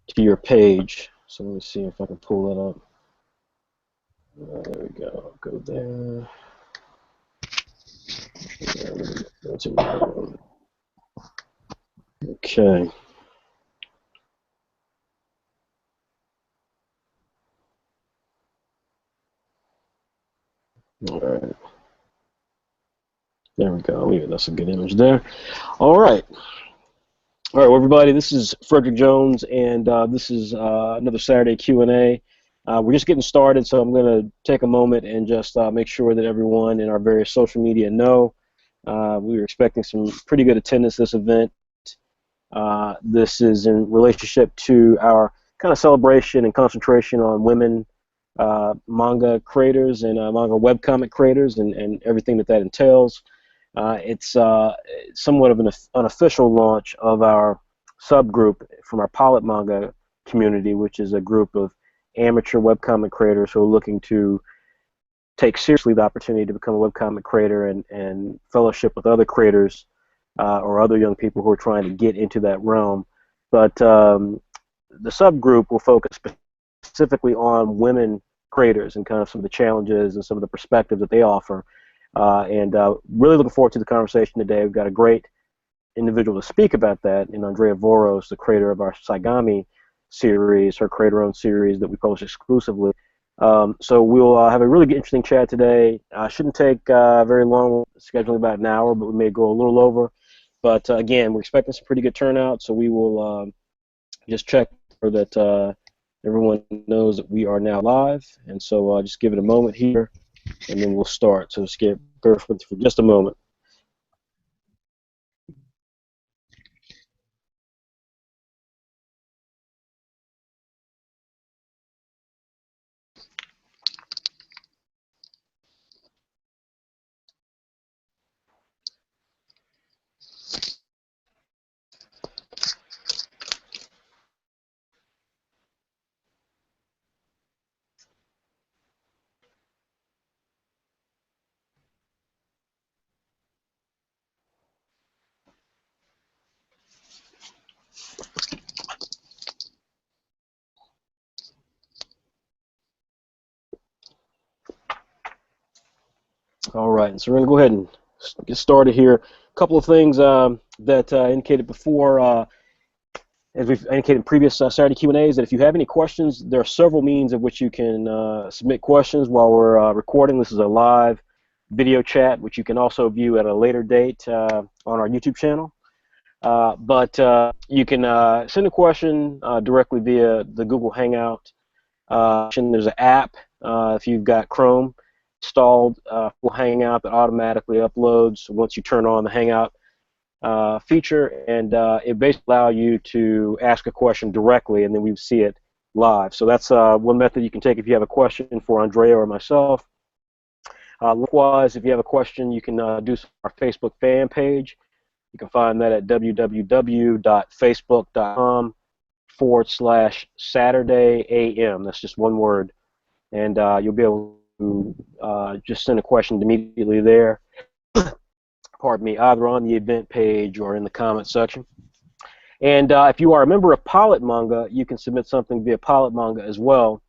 to your page. So let me see if I can pull that up. There we go. Go there. Okay. All right. There we go. Yeah, that's a good image there. All right. All right, well, everybody, this is Frederick Jones, and this is another Saturday Q&A. We're just getting started, so I'm going to take a moment and just make sure that everyone in our various social media know. We were expecting some pretty good attendance this event. This is in relationship to our kind of celebration and concentration on women manga creators and manga webcomic creators and everything that entails. It's somewhat of an unofficial launch of our subgroup from our pilot manga community, which is a group of amateur webcomic creators who are looking to take seriously the opportunity to become a webcomic creator and fellowship with other creators or other young people who are trying to get into that realm. But the subgroup will focus specifically on women creators and kind of some of the challenges and some of the perspectives that they offer. And really looking forward to the conversation today. We've got a great individual to speak about that in Andrea VOROS, the creator of our Saigami series, her creator-owned series that we publish exclusively. So we'll have a really interesting chat today. Shouldn't take very long, scheduling about an hour, but we may go a little over. But again, we're expecting some pretty good turnout, so we will just check for that everyone knows that we are now live. And so just give it a moment here, and then we'll start. So just bear with for just a moment. All right, so we're going to go ahead and get started here. A couple of things that indicated before, as we've indicated in previous Saturday Q&As, that if you have any questions, there are several means of which you can submit questions while we're recording. This is a live video chat, which you can also view at a later date on our YouTube channel. But you can send a question directly via the Google Hangout. There's an app if you've got Chrome installed for Hangout that automatically uploads once you turn on the Hangout feature, and it basically allows you to ask a question directly, and then we see it live. So that's one method you can take if you have a question for Andrea or myself. Likewise, if you have a question, you can do our Facebook fan page. You can find that at www.facebook.com/SaturdayAM. That's just one word, and you'll be able to just send a question immediately there. Pardon me, either on the event page or in the comment section. And if you are a member of Pilot Manga, you can submit something via Pilot Manga as well.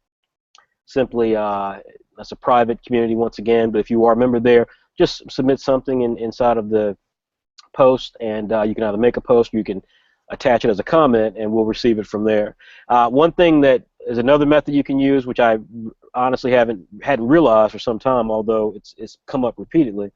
Simply, that's a private community once again, but if you are a member there, just submit something inside of the post, and you can either make a post or you can attach it as a comment, and we'll receive it from there. One thing that is another method you can use, which I honestly hadn't realized for some time, although it's come up repeatedly,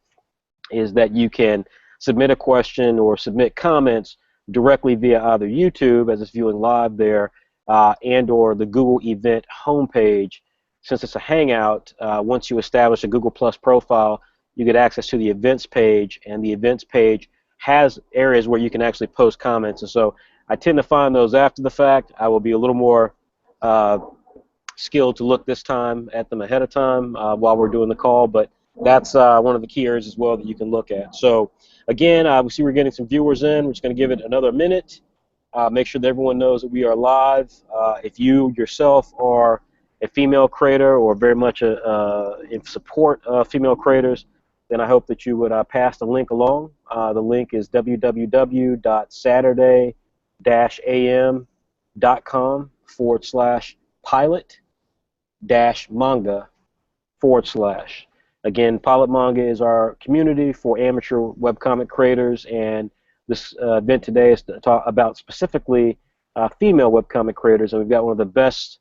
is that you can submit a question or submit comments directly via either YouTube, as it's viewing live there, and or the Google event homepage. Since it's a Hangout, once you establish a Google Plus profile, you get access to the events page, and the events page has areas where you can actually post comments. And so I tend to find those after the fact. I will be a little more skilled to look this time at them ahead of time while we're doing the call, but that's one of the key areas as well that you can look at. So again, we see we're getting some viewers in. We're just going to give it another minute. Make sure that everyone knows that we are live. If you yourself are a female creator or very much in support of female creators, then I hope that you would pass the link along. The link is www.saturday-am.com webcomic.com/pilot-manga/. Again, Pilot Manga is our community for amateur webcomic creators, and this event today is to talk about specifically female webcomic creators, and we've got one of the best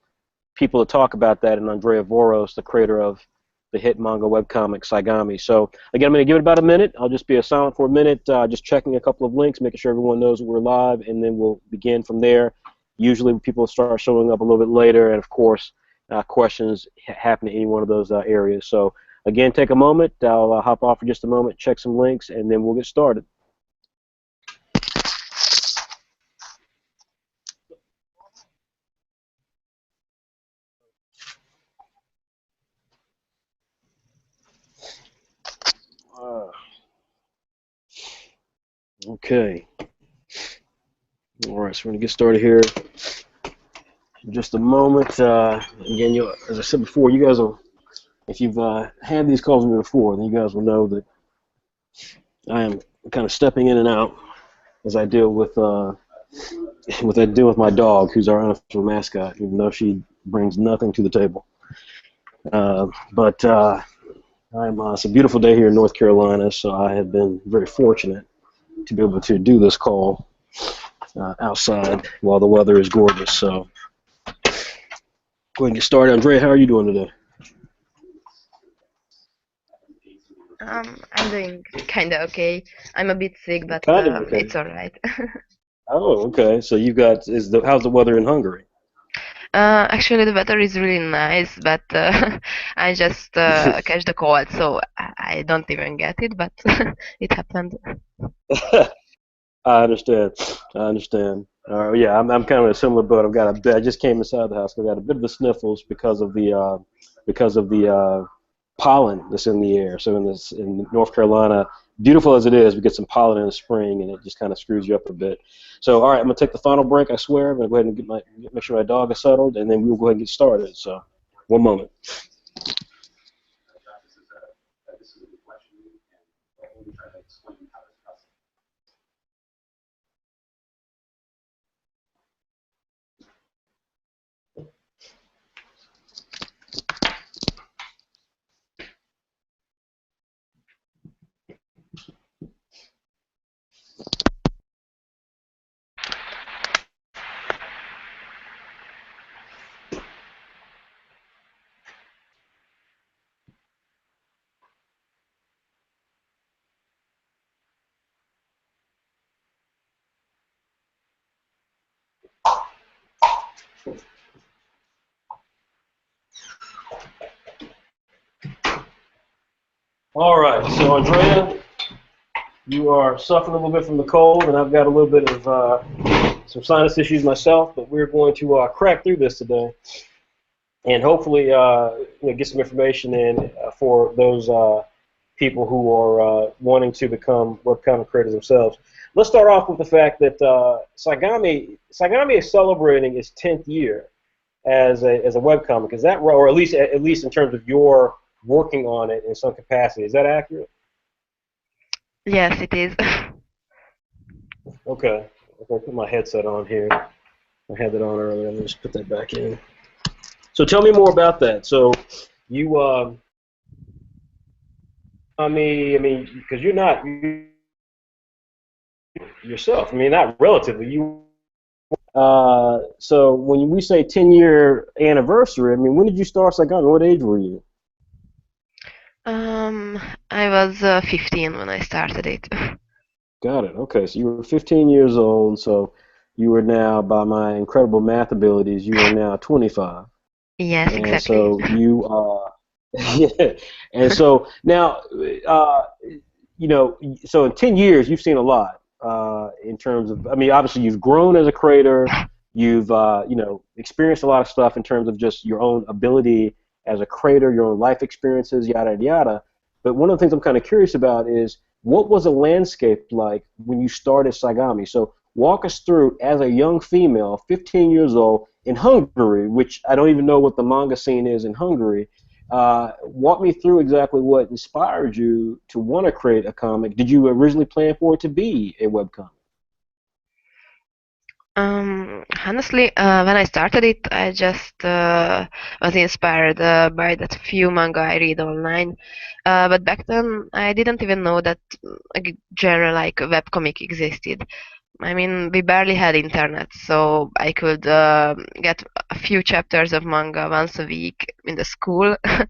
people to talk about that, and Andrea VOROS, the creator of the hit manga webcomic Saigami. So again, I'm going to give it about a minute. I'll just be silent for a minute, just checking a couple of links, making sure everyone knows that we're live, and then we'll begin from there. Usually people start showing up a little bit later, and of course, questions happen in any one of those areas. So again, take a moment. I'll hop off for just a moment, check some links, and then we'll get started. Okay. All right, so we're going to get started here in just a moment. Again, as I said before, you guys will, if you've had these calls with me before, then you guys will know that I am kind of stepping in and out as I deal with my dog, who's our unofficial mascot, even though she brings nothing to the table. It's a beautiful day here in North Carolina, so I have been very fortunate to be able to do this call outside while the weather is gorgeous. So go ahead and get started. Andrea, how are you doing today? I'm doing kind of okay. I'm a bit sick, but Okay. it's all right. Oh, okay. So how's the weather in Hungary? Actually, the weather is really nice, but I just catch the cold, so I don't even get it, but it happened. I understand. Yeah, I'm kind of in a similar boat. I just came inside the house. I've got a bit of the sniffles because of the pollen that's in the air. So in North Carolina, beautiful as it is, we get some pollen in the spring, and it just kind of screws you up a bit. So all right, I'm gonna take the final break. I swear. I'm gonna go ahead and make sure my dog is settled, and then we'll go ahead and get started. So one moment. All right, so Andrea, you are suffering a little bit from the cold, and I've got a little bit of some sinus issues myself, but we're going to crack through this today, and hopefully get some information in for those people who are wanting to become webcomic creators themselves. Let's start off with the fact that Saigami is celebrating its 10th year as a webcomic. Is that right? Or at least in terms of your working on it in some capacity. Is that accurate? Yes, it is. Okay. I'm going to put my headset on here. I had that on earlier. Let me just put that back in. So tell me more about that. So you, because you're not yourself. I mean, not relatively. So when we say 10-year anniversary, I mean, when did you start Saigami? What age were you? I was 15 when I started it. Got it. Okay, so you were 15 years old, so you were now, by my incredible math abilities, you are now 25. Yes, And exactly. so you yeah. And so now, so in 10 years, you've seen a lot in terms of, I mean, obviously you've grown as a creator, you've, experienced a lot of stuff in terms of just your own ability as a creator, your own life experiences, yada, yada. But one of the things I'm kind of curious about is, what was the landscape like when you started Saigami? So walk us through, as a young female, 15 years old, in Hungary, which I don't even know what the manga scene is in Hungary. Walk me through exactly what inspired you to want to create a comic. Did you originally plan for it to be a webcomic? Honestly, when I started it, I just was inspired by that few manga I read online. But back then, I didn't even know that a genre like webcomic existed. I mean, we barely had internet, so I could get a few chapters of manga once a week in the school. Hmm.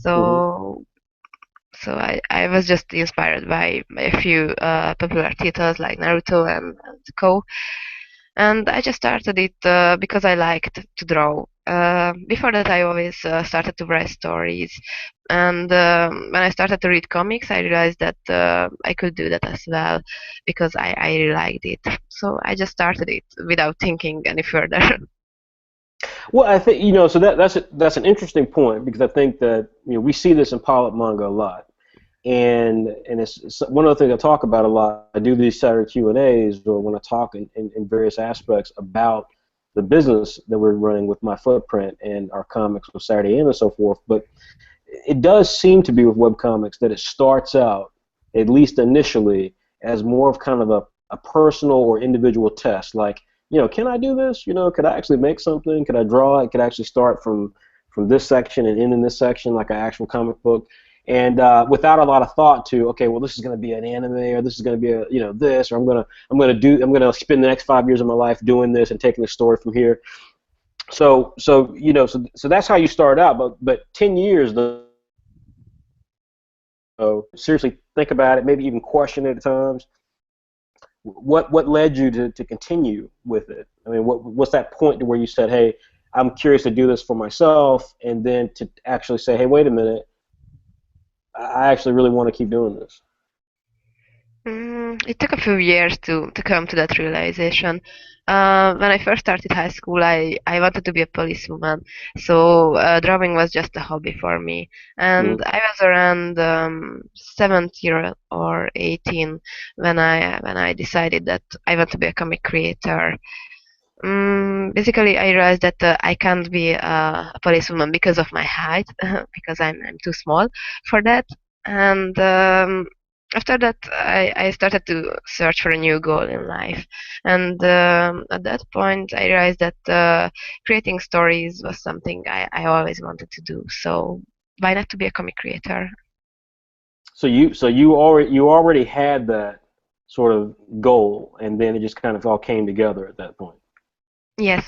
So, so I was just inspired by a few popular titles like Naruto and Co. And I just started it because I liked to draw. Before that, I always started to write stories, and when I started to read comics, I realized that I could do that as well because I really liked it. So I just started it without thinking any further. Well, I think so that's an interesting point because I think that we see this in pilot manga a lot, and it's one of the things I talk about a lot. I do these Saturday Q&As, or when I talk in various aspects about the business that we're running with my footprint and our comics with Saturday and so forth. But it does seem to be with webcomics that it starts out, at least initially, as more of kind of a personal or individual test. Like, can I do this? Could I actually make something? Could I draw it? Could I actually start from this section and end in this section like an actual comic book? And without a lot of thought to, okay, well, this is going to be an anime, or this is going to be a this, or I'm gonna spend the next 5 years of my life doing this and taking the story from here. So that's how you start out. But 10 years though, seriously think about it, maybe even question it at times. What led you to continue with it? I mean, what's that point to where you said, hey, I'm curious to do this for myself, and then to actually say, hey, wait a minute, I actually really want to keep doing this. It took a few years to come to that realization. When I first started high school, I wanted to be a policewoman, so drawing was just a hobby for me. And Mm-hmm. I was around 17 or 18 when I decided that I want to be a comic creator. Basically, I realized that I can't be a policewoman because of my height, because I'm too small for that. And after that, I started to search for a new goal in life. And at that point, I realized that creating stories was something I always wanted to do. So why not to be a comic creator? So you already had that sort of goal, and then it just kind of all came together at that point. Yes.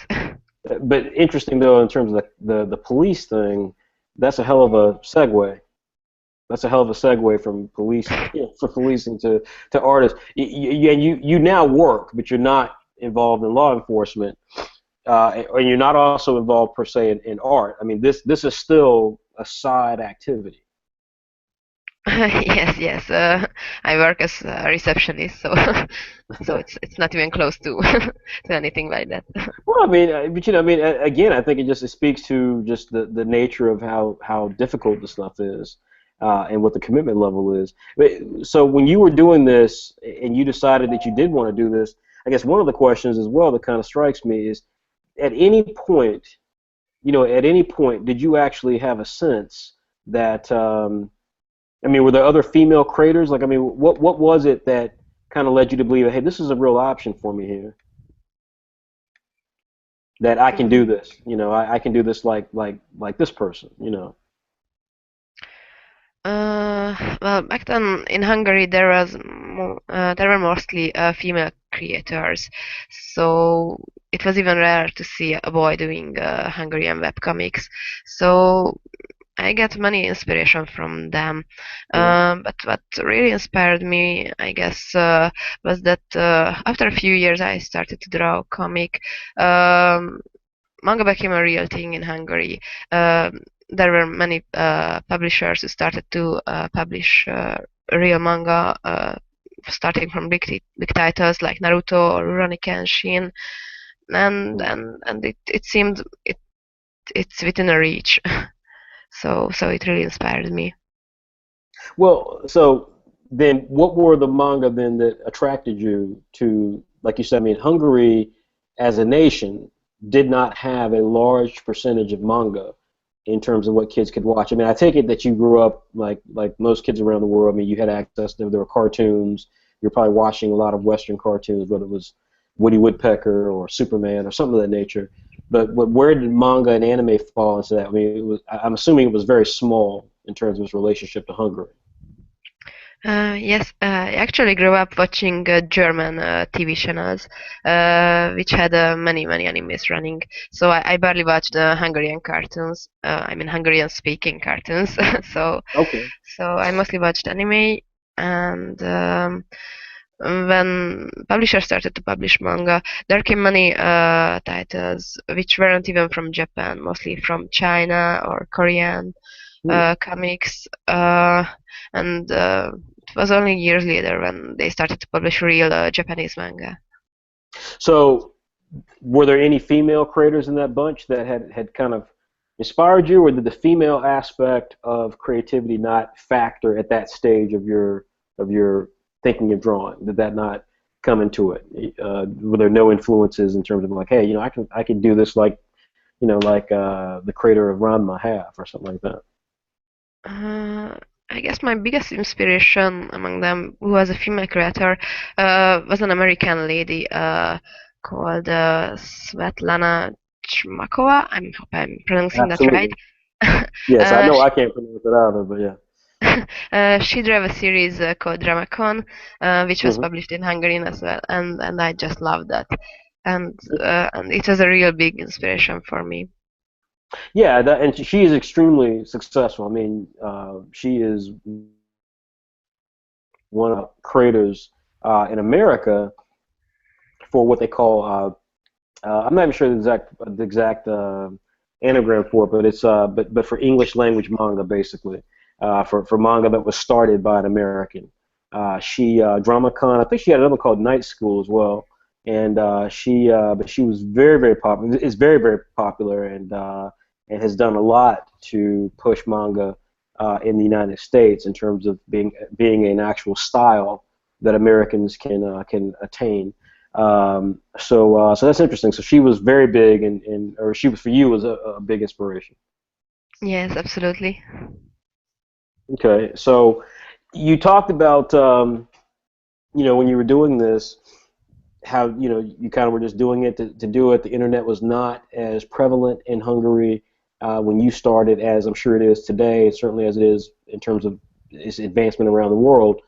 But interesting though, in terms of the police thing, that's a hell of a segue. That's a hell of a segue from police from policing to artists. And you now work, but you're not involved in law enforcement, and you're not also involved per se in art. I mean, this is still a side activity. Yes, yes. I work as a receptionist, so so it's not even close to to anything like that. Well, I mean, I mean, again, I think it speaks to just the nature of how difficult the stuff is, and what the commitment level is. So when you were doing this and you decided that you did want to do this, I guess one of the questions as well that kind of strikes me is, at any point, at any point, did you actually have a sense that, I mean, were there other female creators? Like, I mean, what was it that kind of led you to believe, hey, this is a real option for me here? That I can do Mm. this. I can do this like this person. Well, back then in Hungary there were mostly female creators, so it was even rare to see a boy doing Hungarian webcomics. So I get many inspiration from them. Mm. But what really inspired me, I guess, was that after a few years I started to draw comic. Um, Manga became a real thing in Hungary. There were many publishers who started to publish real manga, starting from big titles like Naruto or Rurouni Kenshin, Mm. and it seemed it's within a reach. So it really inspired me. Well, so then what were the manga then that attracted you to, like you said, I mean, Hungary as a nation did not have a large percentage of manga in terms of what kids could watch. I mean, I take it that you grew up like most kids around the world. I mean, you had access to, there were cartoons. You're probably watching a lot of Western cartoons, whether it was Woody Woodpecker or Superman or something of that nature. But where did manga and anime fall into that? I mean, I'm assuming it was very small in terms of its relationship to Hungary. Yes, I actually grew up watching German TV channels, which had many animes running. So I barely watched Hungarian cartoons. I mean Hungarian-speaking cartoons. so Okay. so I mostly watched anime, and when publishers started to publish manga, there came many titles which weren't even from Japan, mostly from China or Korean Hmm. comics, and it was only years later when they started to publish real Japanese manga. So, were there any female creators in that bunch that had kind of inspired you, or did the female aspect of creativity not factor at that stage of your thinking of drawing? Did that not come into it? Were there no influences in terms of like, hey, I can do this like like the creator of Ranma Half or something like that? Uh, I guess my biggest inspiration among them, who was a female creator, was an American lady called Svetlana Chmakova. I hope I'm pronouncing that right. Absolutely. Yes, I know She I can't pronounce it either, but yeah. she drove a series called Dramacon, which was Hmm. published in Hungarian as well, and I just loved that, and it was a real big inspiration for me. Yeah, and she is extremely successful. I mean, she is one of the creators in America for what they call I'm not even sure the exact anagram for it, but it's but for English language manga basically, for manga that was started by an American. She DramaCon, I think she had another called Night School as well, and but she was very popular. Is very popular and has done a lot to push manga in the United States in terms of being an actual style that Americans can attain. So that's interesting. So she was very big, or she was for you was a big inspiration. Yes, absolutely. Okay, so you talked about when you were doing this, how you kind of were just doing it to do it. The internet was not as prevalent in Hungary when you started as I'm sure it is today, certainly as it is in terms of its advancement around the world.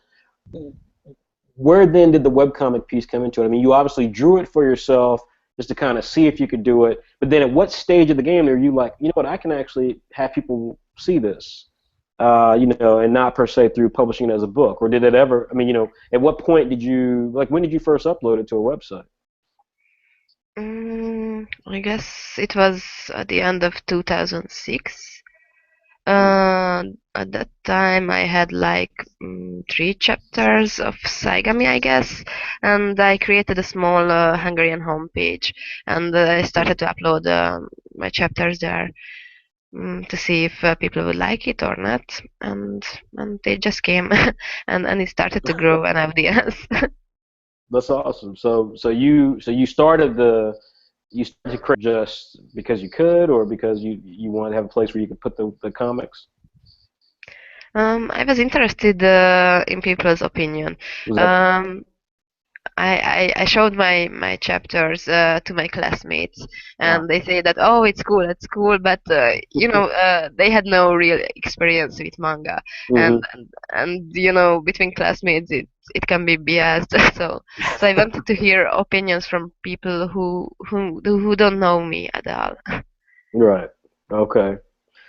Where then did the webcomic piece come into it? I mean, you obviously drew it for yourself just to kind of see if you could do it, but then at what stage of the game are you like, you know what, I can actually have people see this, and not per se through publishing it as a book? Or did it ever, I mean, at what point did you, like, when did you first upload it to a website? I guess it was at the end of 2006. Hmm. At that time, I had like 3 chapters of Saigami, I guess, and I created a small Hungarian homepage, and I started to upload my chapters there to see if people would like it or not, and they just came, and it started to grow an audience. That's awesome. So you started to create just because you could, or because you wanted to have a place where you could put the comics? I was interested in people's opinion. Was that Um, I showed my chapters to my classmates, and they say that, oh, it's cool, but they had no real experience with manga, and hmm between classmates it can be biased. So I wanted to hear opinions from people who don't know me at all. Right. Okay.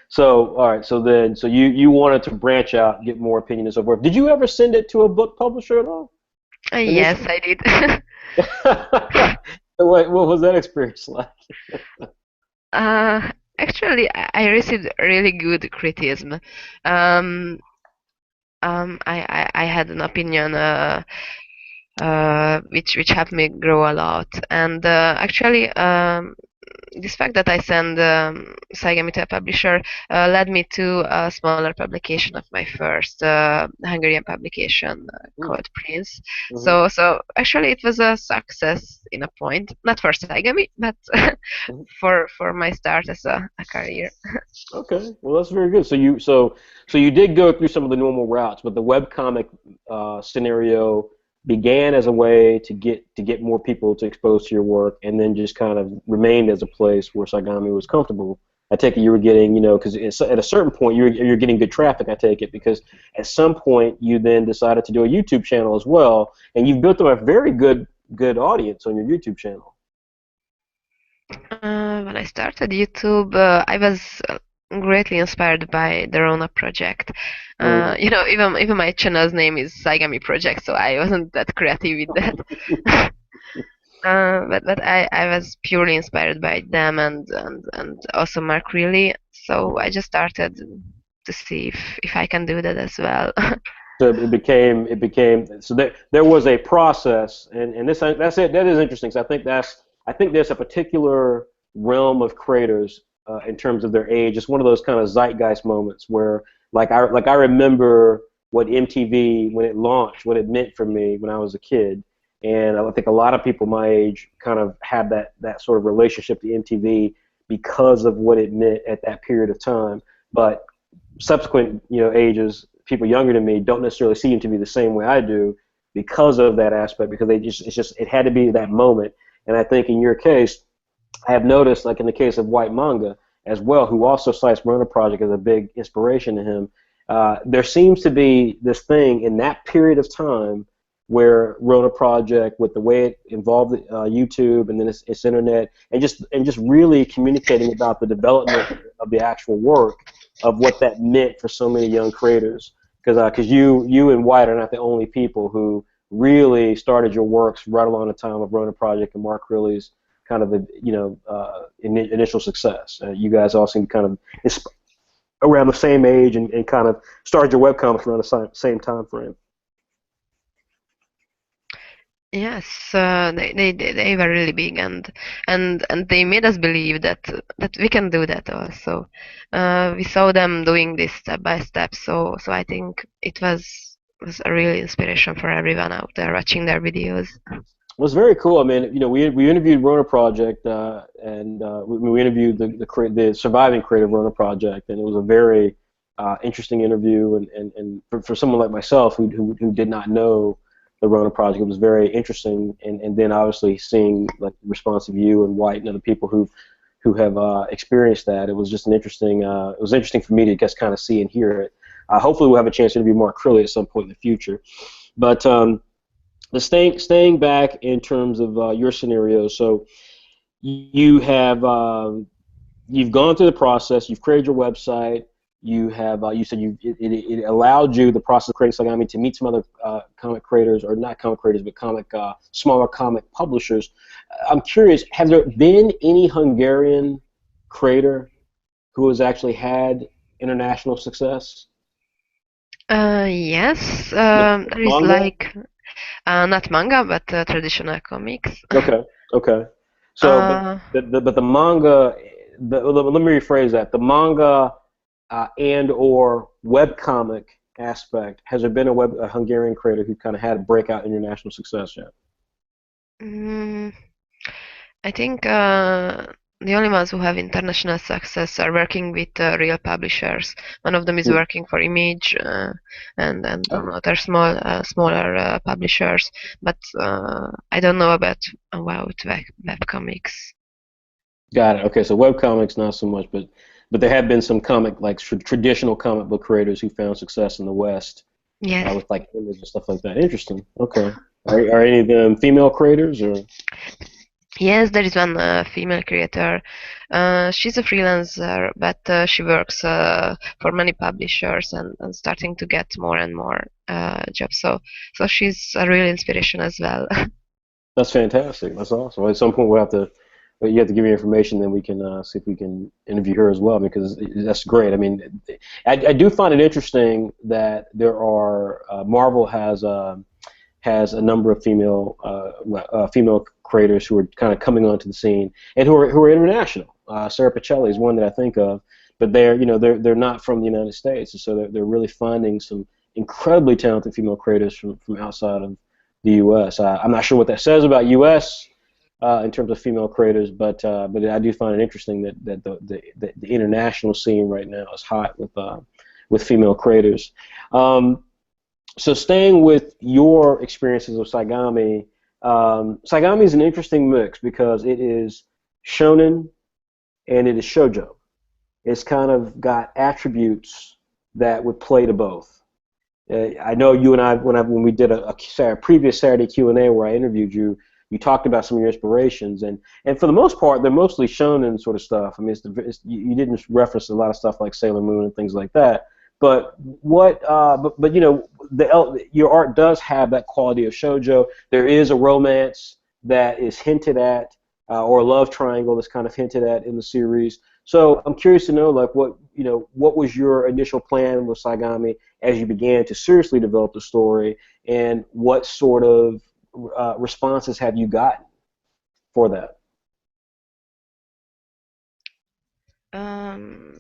So, all right. So you wanted to branch out, get more opinion and so forth. Did you ever send it to a book publisher at all Yes, initially? I did. What was that experience like? uh, Actually, I received really good criticism. Um, I had an opinion which helped me grow a lot. And actually, this fact that I sent Saigami to a publisher led me to a smaller publication of my first Hungarian publication called Prince. Mm-hmm. So actually, it was a success in a point, not for Saigami, but for my start as a career. Okay, well that's very good. So you did go through some of the normal routes, but the webcomic scenario began as a way to get more people to expose to your work, and then just kind of remained as a place where Sagami was comfortable. I take it you were getting, because at a certain point you're getting good traffic. I take it because at some point you then decided to do a YouTube channel as well, and you've built up a very good audience on your YouTube channel. When I started YouTube, I was greatly inspired by the Rona project. Even my channel's name is Saigami Project, so I wasn't that creative with that. But I was purely inspired by them and also Mark Really. So I just started to see if I can do that as well. So it became so there was a process, and that's it. That is interesting. So I think there's a particular realm of creators in terms of their age. It's one of those kind of zeitgeist moments where I remember what MTV when it launched, what it meant for me when I was a kid, and I think a lot of people my age kind of have that sort of relationship to MTV because of what it meant at that period of time. But subsequent ages, people younger than me don't necessarily see MTV the same way I do because of that aspect, because it had to be that moment. And I think in your case, I have noticed, like in the case of White Manga as well, who also cites Rona Project as a big inspiration to him, there seems to be this thing in that period of time where Rona Project, with the way it involved YouTube and then its internet, and just really communicating about the development of the actual work of what that meant for so many young creators. Because you and White are not the only people who really started your works right along the time of Rona Project and Mark Riley's kind of initial success. You guys all seem kind of around the same age and kind of started your webcomics around the same time frame. Yes, they were really big, and they made us believe that we can do that also. We saw them doing this step by step, so I think it was a real inspiration for everyone out there watching their videos. It was very cool. I mean, we interviewed Rona Project, and we interviewed the surviving creative Rona Project, and it was a very interesting interview. And for someone like myself who did not know the Rona Project, it was very interesting. And then obviously seeing like the response of you and White and other people who have experienced that, it was just an interesting. It was interesting for me to just kind of see and hear it. Hopefully, we'll have a chance to interview Mark Crilly at some point in the future, but. Staying back in terms of your scenario, so you have you've gone through the process. You've created your website. You have you said it allowed you the process of creating Sagami to meet some other comic creators, or not comic creators, but smaller comic publishers. I'm curious, have there been any Hungarian creator who has actually had international success? Yes, there is Manga? not manga, but traditional comics. Okay. So, Uh, but the manga. Let me rephrase that. The manga and or webcomic aspect. Has there been a Hungarian creator who kind of had a breakout international success yet? mm, I think the only ones who have international success are working with real publishers. One of them is Hmm. working for Image, and Oh, other smaller publishers. But I don't know about webcomics. got it. Okay, so webcomics not so much, but there have been some traditional comic book creators who found success in the West Yes. with like Image and stuff like that. Interesting. Okay. Are any of them female creators or? Yes, there is one female creator. She's a freelancer, but she works for many publishers and starting to get more and more jobs. So she's a real inspiration as well. That's fantastic. That's awesome. At some point, you have to give me information, then we can see if we can interview her as well, because that's great. I mean, I do find it interesting that there are Marvel has a number of female creators who are kind of coming onto the scene and who are international. Sarah Pacelli is one that I think of, but they're not from the United States, and so they're really finding some incredibly talented female creators from outside of the U.S. I'm not sure what that says about U.S. In terms of female creators, but I do find it interesting that the international scene right now is hot with female creators. So staying with your experiences of Saigami, Saigami is an interesting mix because it is shonen and it is shoujo. It's kind of got attributes that would play to both. I know you and I, when we did a previous Saturday Q&A where I interviewed you, you talked about some of your inspirations, and for the most part, they're mostly shonen sort of stuff. I mean, you didn't reference a lot of stuff like Sailor Moon and things like that. But but you know, your art does have that quality of shoujo. There is a romance that is hinted at, or a love triangle that's kind of hinted at in the series. So I'm curious to know, like, what was your initial plan with Saigami as you began to seriously develop the story, and what sort of responses have you gotten for that?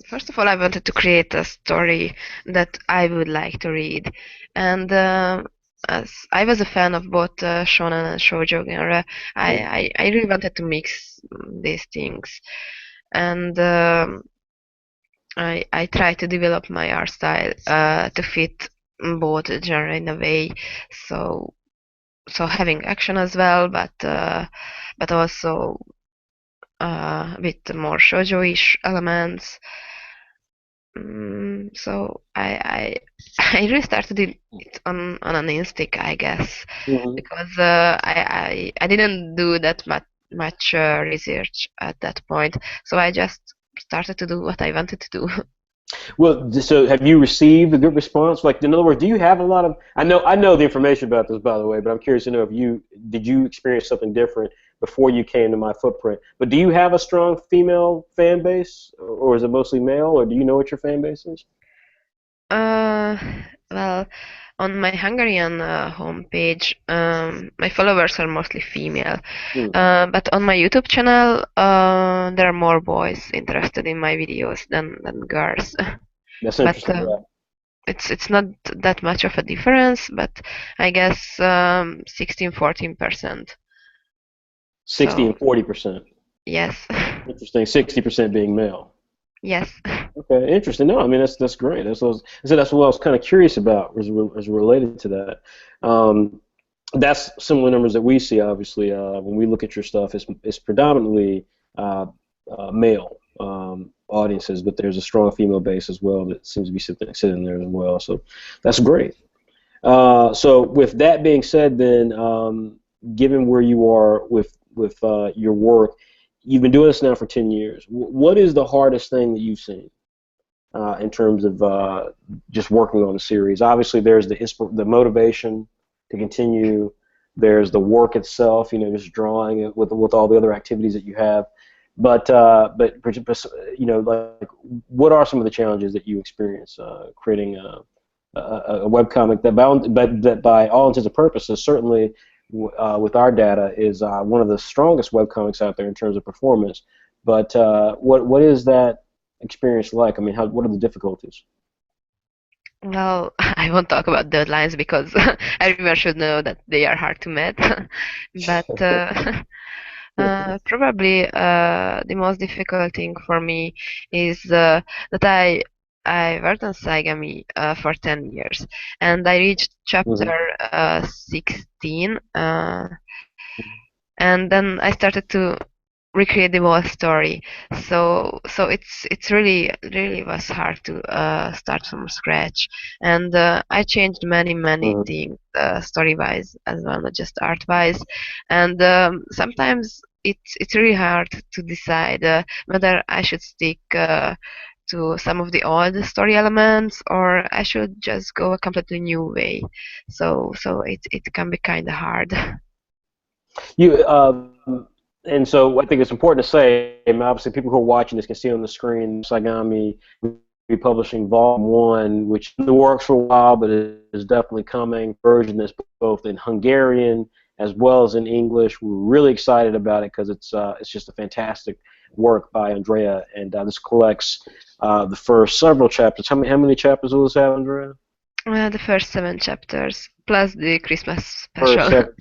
First of all, I wanted to create a story that I would like to read, and as I was a fan of both shonen and shoujo genre, I really wanted to mix these things, and I tried to develop my art style to fit both genre in a way, so having action as well, but also with more shoujo-ish elements. So I really started it on an instinct, I guess, Hmm. because I didn't do that much research at that point, so I just started to do what I wanted to do. Well, so have you received a good response? Like, in other words, do you have a lot of? I know the information about this, by the way, but I'm curious to know if you did you experience something different before you came to my footprint. But do you have a strong female fan base, or is it mostly male, or do you know what your fan base is? Uh, well, on my Hungarian homepage, my followers are mostly female. Hmm, But on my YouTube channel, there are more boys interested in my videos than girls. that's But interesting. Yeah, it's not that much of a difference, but I guess 16-14%. 60 So and 40%. yes, Interesting. 60% being male. yes. Okay, interesting. No, I mean that's great. That's what I was kind of curious about was related to that. That's similar numbers that we see. Obviously, when we look at your stuff, it's predominantly male audiences, but there's a strong female base as well that seems to be sitting there as well. So that's great. So with that being said, then given where you are with your work, you've been doing this now for 10 years. What is the hardest thing that you've seen in terms of just working on the series? Obviously, there's the motivation to continue. There's the work itself, just drawing it with all the other activities that you have. But like, what are some of the challenges that you experience creating a webcomic that by all intents and purposes, certainly with our data, is one of the strongest webcomics out there in terms of performance. But what is that experience like? I mean, what are the difficulties? Well, I won't talk about deadlines because everyone should know that they are hard to meet. But probably the most difficult thing for me is that I worked on Saigami for 10 years, and I reached chapter Hmm. 16, and then I started to recreate the whole story. So it's really was hard to start from scratch, and I changed many Hmm. things story wise as well, not just art wise, and sometimes it's really hard to decide whether I should stick to some of the old story elements or I should just go a completely new way. So it can be kind of hard. You and so I think it's important to say, and obviously people who are watching this can see on the screen, Sagami will be publishing Volume 1, which in the works for a while, but it is definitely coming. Version that's both in Hungarian as well as in English. We're really excited about it because it's just a fantastic work by Andrea, and this collects the first several chapters. How many chapters will this have, Andrea? The first 7 chapters plus the Christmas First special. seven.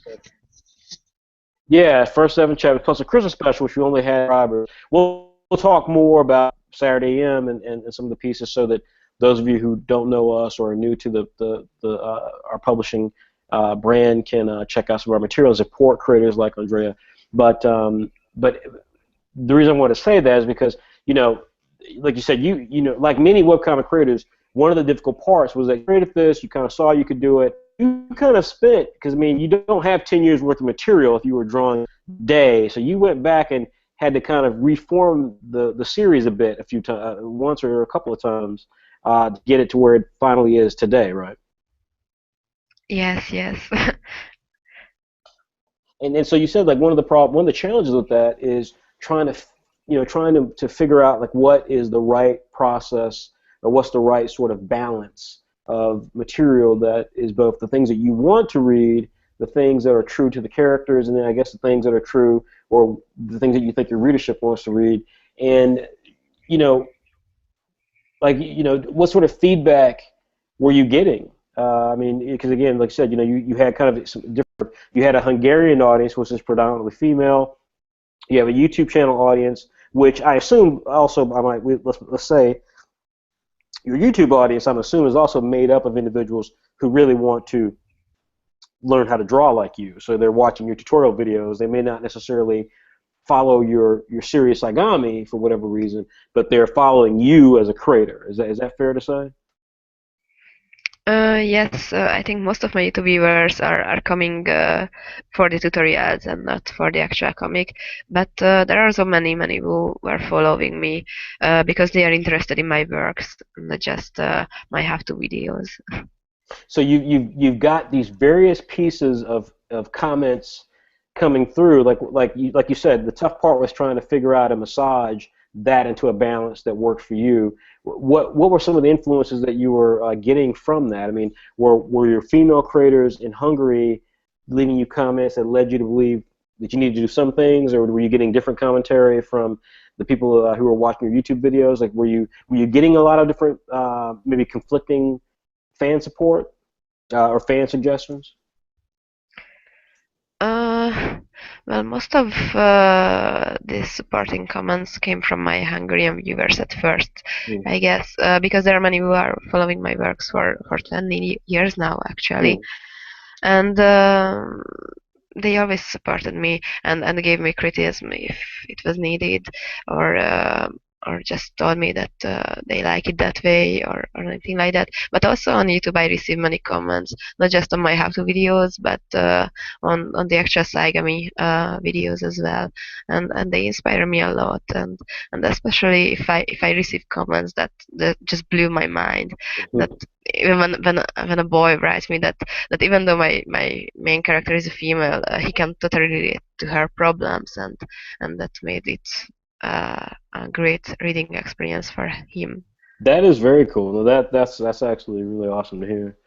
Yeah, first 7 chapters plus a Christmas special, which we only had. We'll talk more about Saturday AM and some of the pieces so that those of you who don't know us or are new to our publishing brand can check out some of our materials, support creators like Andrea. But the reason I want to say that is because, like you said, like many webcomic creators, one of the difficult parts was that you created this, you kind of saw you could do it, you kind of spent, because I mean, you don't have 10 years worth of material if you were drawing day, so you went back and had to kind of reform the series a bit a few times, once or a couple of times, to get it to where it finally is today, right? Yes, yes. And so you said like one of the challenges with that is trying to figure out like what is the right process or what's the right sort of balance of material that is both the things that you want to read, the things that are true to the characters, and then I guess the things that are true or the things that you think your readership wants to read. And you know, what sort of feedback were you getting? I mean, because again, like I said, you had kind of some different. You had a Hungarian audience, which is predominantly female. You have a YouTube channel audience, which I assume also, let's say, your YouTube audience, I'm assuming, is also made up of individuals who really want to learn how to draw like you. So they're watching your tutorial videos. They may not necessarily follow your serious Agami for whatever reason, but they're following you as a creator. Is that fair to say? Yes, I think most of my YouTube viewers are coming for the tutorials and not for the actual comic. But there are so many who are following me because they are interested in my works, not just my how-to videos. So you've got these various pieces of comments coming through. Like you said, the tough part was trying to figure out and massage that into a balance that worked for you. What were some of the influences that you were getting from that? I mean, were your female creators in Hungary leaving you comments that led you to believe that you needed to do some things, or were you getting different commentary from the people who were watching your YouTube videos? Like, were you getting a lot of different maybe conflicting fan support or fan suggestions? Uh, well, most of the supporting comments came from my Hungarian viewers at first, Mm. I guess, because there are many who are following my works for 20 years now, actually. Mm. And they always supported me and gave me criticism if it was needed, or uh, or just told me that they like it that way, or anything like that. But also on YouTube, I receive many comments, not just on my how-to videos, but on the actual Saigami videos as well, and they inspire me a lot, and especially if I receive comments that just blew my mind, that even when a boy writes me that even though my main character is a female, he can totally relate to her problems, and that made it a great reading experience for him. That is very cool. No, that's actually really awesome to hear.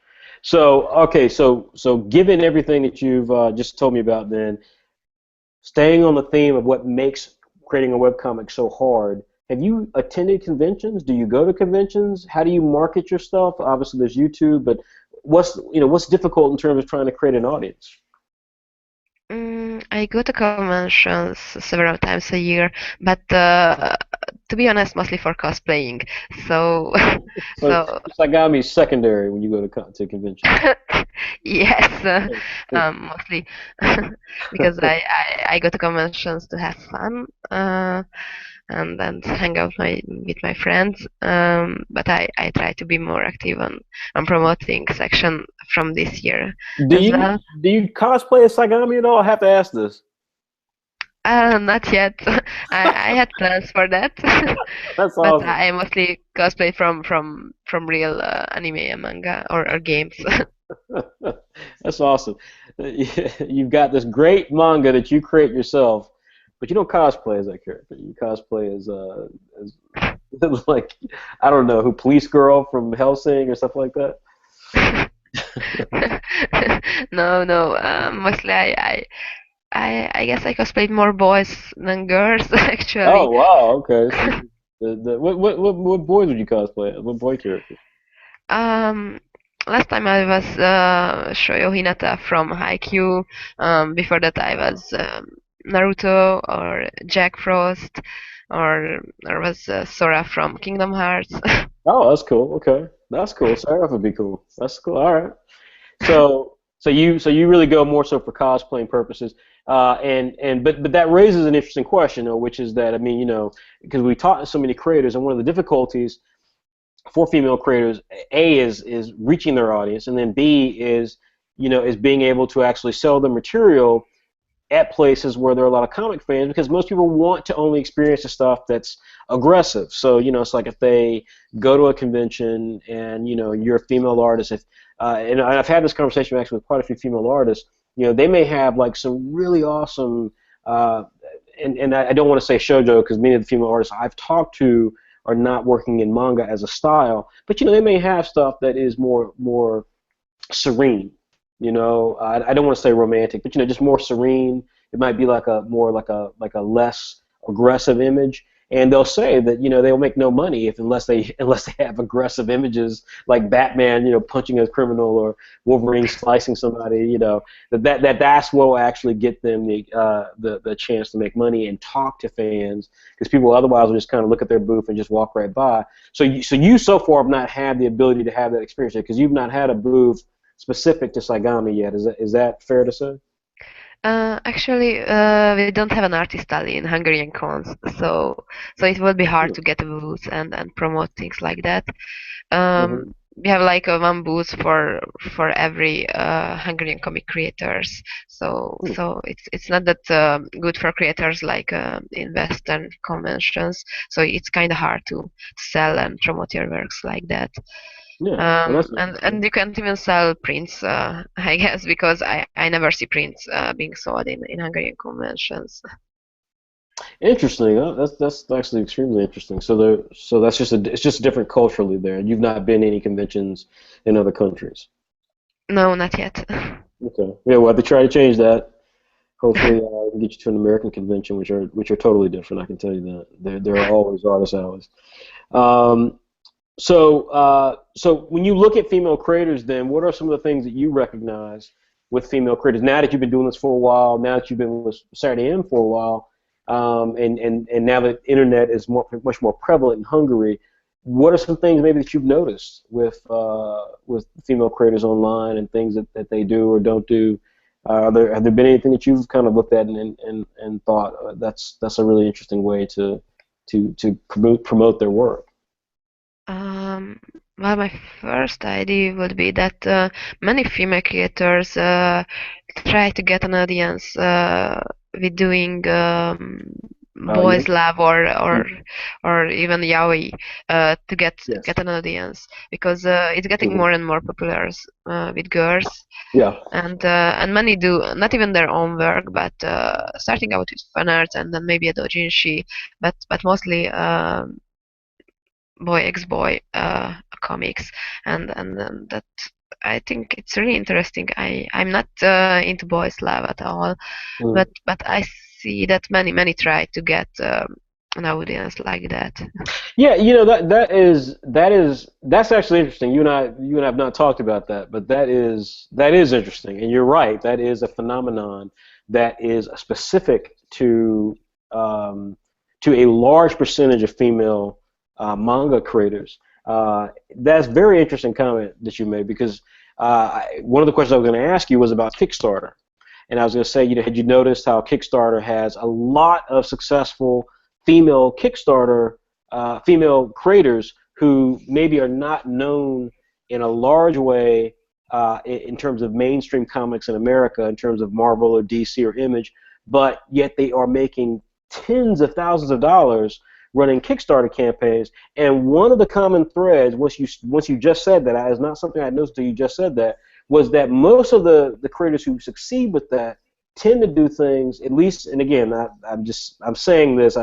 So okay, so given everything that you've just told me about, then staying on the theme of what makes creating a webcomic so hard, have you attended conventions? Do you go to conventions? How do you market your stuff? Obviously, there's YouTube, but what's difficult in terms of trying to create an audience? I go to conventions several times a year, but to be honest, mostly for cosplaying. So, So so Sagami is secondary when you go to conventions. yes, mostly because I go to conventions to have fun and hang out with my friends. But I try to be more active on promoting section from this year Do as you well. do you cosplay as Sagami at all? I have to ask this. Not yet. I had plans for that, That's but awesome. I mostly cosplay from real anime and manga or games. That's awesome. You've got this great manga that you create yourself, but you don't cosplay as that character. You cosplay as like I don't know who Police Girl from Hellsing or stuff like that. No, no. Mostly I guess I cosplayed more boys than girls actually. Oh wow, okay. So what boys would you cosplay as? What boy character? Um, Last time I was Shoyo Hinata from Haikyuu. Before that I was Naruto or Jack Frost, or was Sora from Kingdom Hearts. Oh, that's cool. Okay, that's cool. Seraph would be cool. That's cool. All right. So you really go more so for cosplaying purposes, but that raises an interesting question, though, which is that I mean, because we talk to so many creators, and one of the difficulties for female creators, A is reaching their audience, and then B is being able to actually sell the material at places where there are a lot of comic fans, because most people want to only experience the stuff that's aggressive. So it's like if they go to a convention and you're a female artist, and I've had this conversation actually with quite a few female artists. They may have like some really awesome, uh, and I don't want to say shoujo because many of the female artists I've talked to are not working in manga as a style, but they may have stuff that is more serene. I don't want to say romantic, but just more serene. It might be like a more like a less aggressive image, and they'll say that they'll make no money if unless they have aggressive images like Batman, punching a criminal, or Wolverine slicing somebody. That's what will actually get them the chance to make money and talk to fans, because people otherwise will just kind of look at their booth and just walk right by. So you so far have not had the ability to have that experience yet, because you've not had a booth specific to Saigami yet. Is that fair to say? Actually, we don't have an artist alley in Hungarian cons, so it will be hard to get a booth and promote things like that. Mm-hmm. We have like one booth for every Hungarian comic creators. So it's not that good for creators like in Western conventions. So it's kind of hard to sell and promote your works like that. Yeah, well, that's And you can't even sell prints, I guess, because I never see prints being sold in Hungarian conventions. interesting. That's actually extremely interesting. So it's just different culturally there. You've not been to any conventions in other countries. No, not yet. Okay. Yeah, we'll have to try to change that. Hopefully, we can get you to an American convention, which are totally different. I can tell you that. There are always artist hours. Um, so when you look at female creators, then what are some of the things that you recognize with female creators? Now that you've been doing this for a while, now that you've been with Saturday M for a while, and now that internet is much more prevalent in Hungary, what are some things maybe that you've noticed with female creators online and things that they do or don't do? Have there been anything that you've kind of looked at and thought that's a really interesting way to promote their work? Um, well, my first idea would be that many female creators try to get an audience with doing Yeah. boys love or even yaoi to Yes. get an audience because it's getting Mhm. more and more popular with girls Yeah. and many do not even their own work but starting out with fan arts and then maybe a doujinshi but mostly boy X boy comics and that I think it's really interesting. I'm not into boys love at all, Mm. but I see that many try to get an audience like that. Yeah, that's actually interesting. You and I have not talked about that, but that is interesting, and you're right. That is a phenomenon that is specific um, to a large percentage of female manga creators. That's a very interesting comment that you made, because one of the questions I was going to ask you was about Kickstarter. And I was going to say, had you noticed how Kickstarter has a lot of successful female creators who maybe are not known in a large way in terms of mainstream comics in America, in terms of Marvel or DC or Image, but yet they are making tens of thousands of dollars running Kickstarter campaigns. And one of the common threads, once you just said that, is not something I noticed until you just said that, was that most of the creators who succeed with that tend to do things, at least, and again, I'm saying this.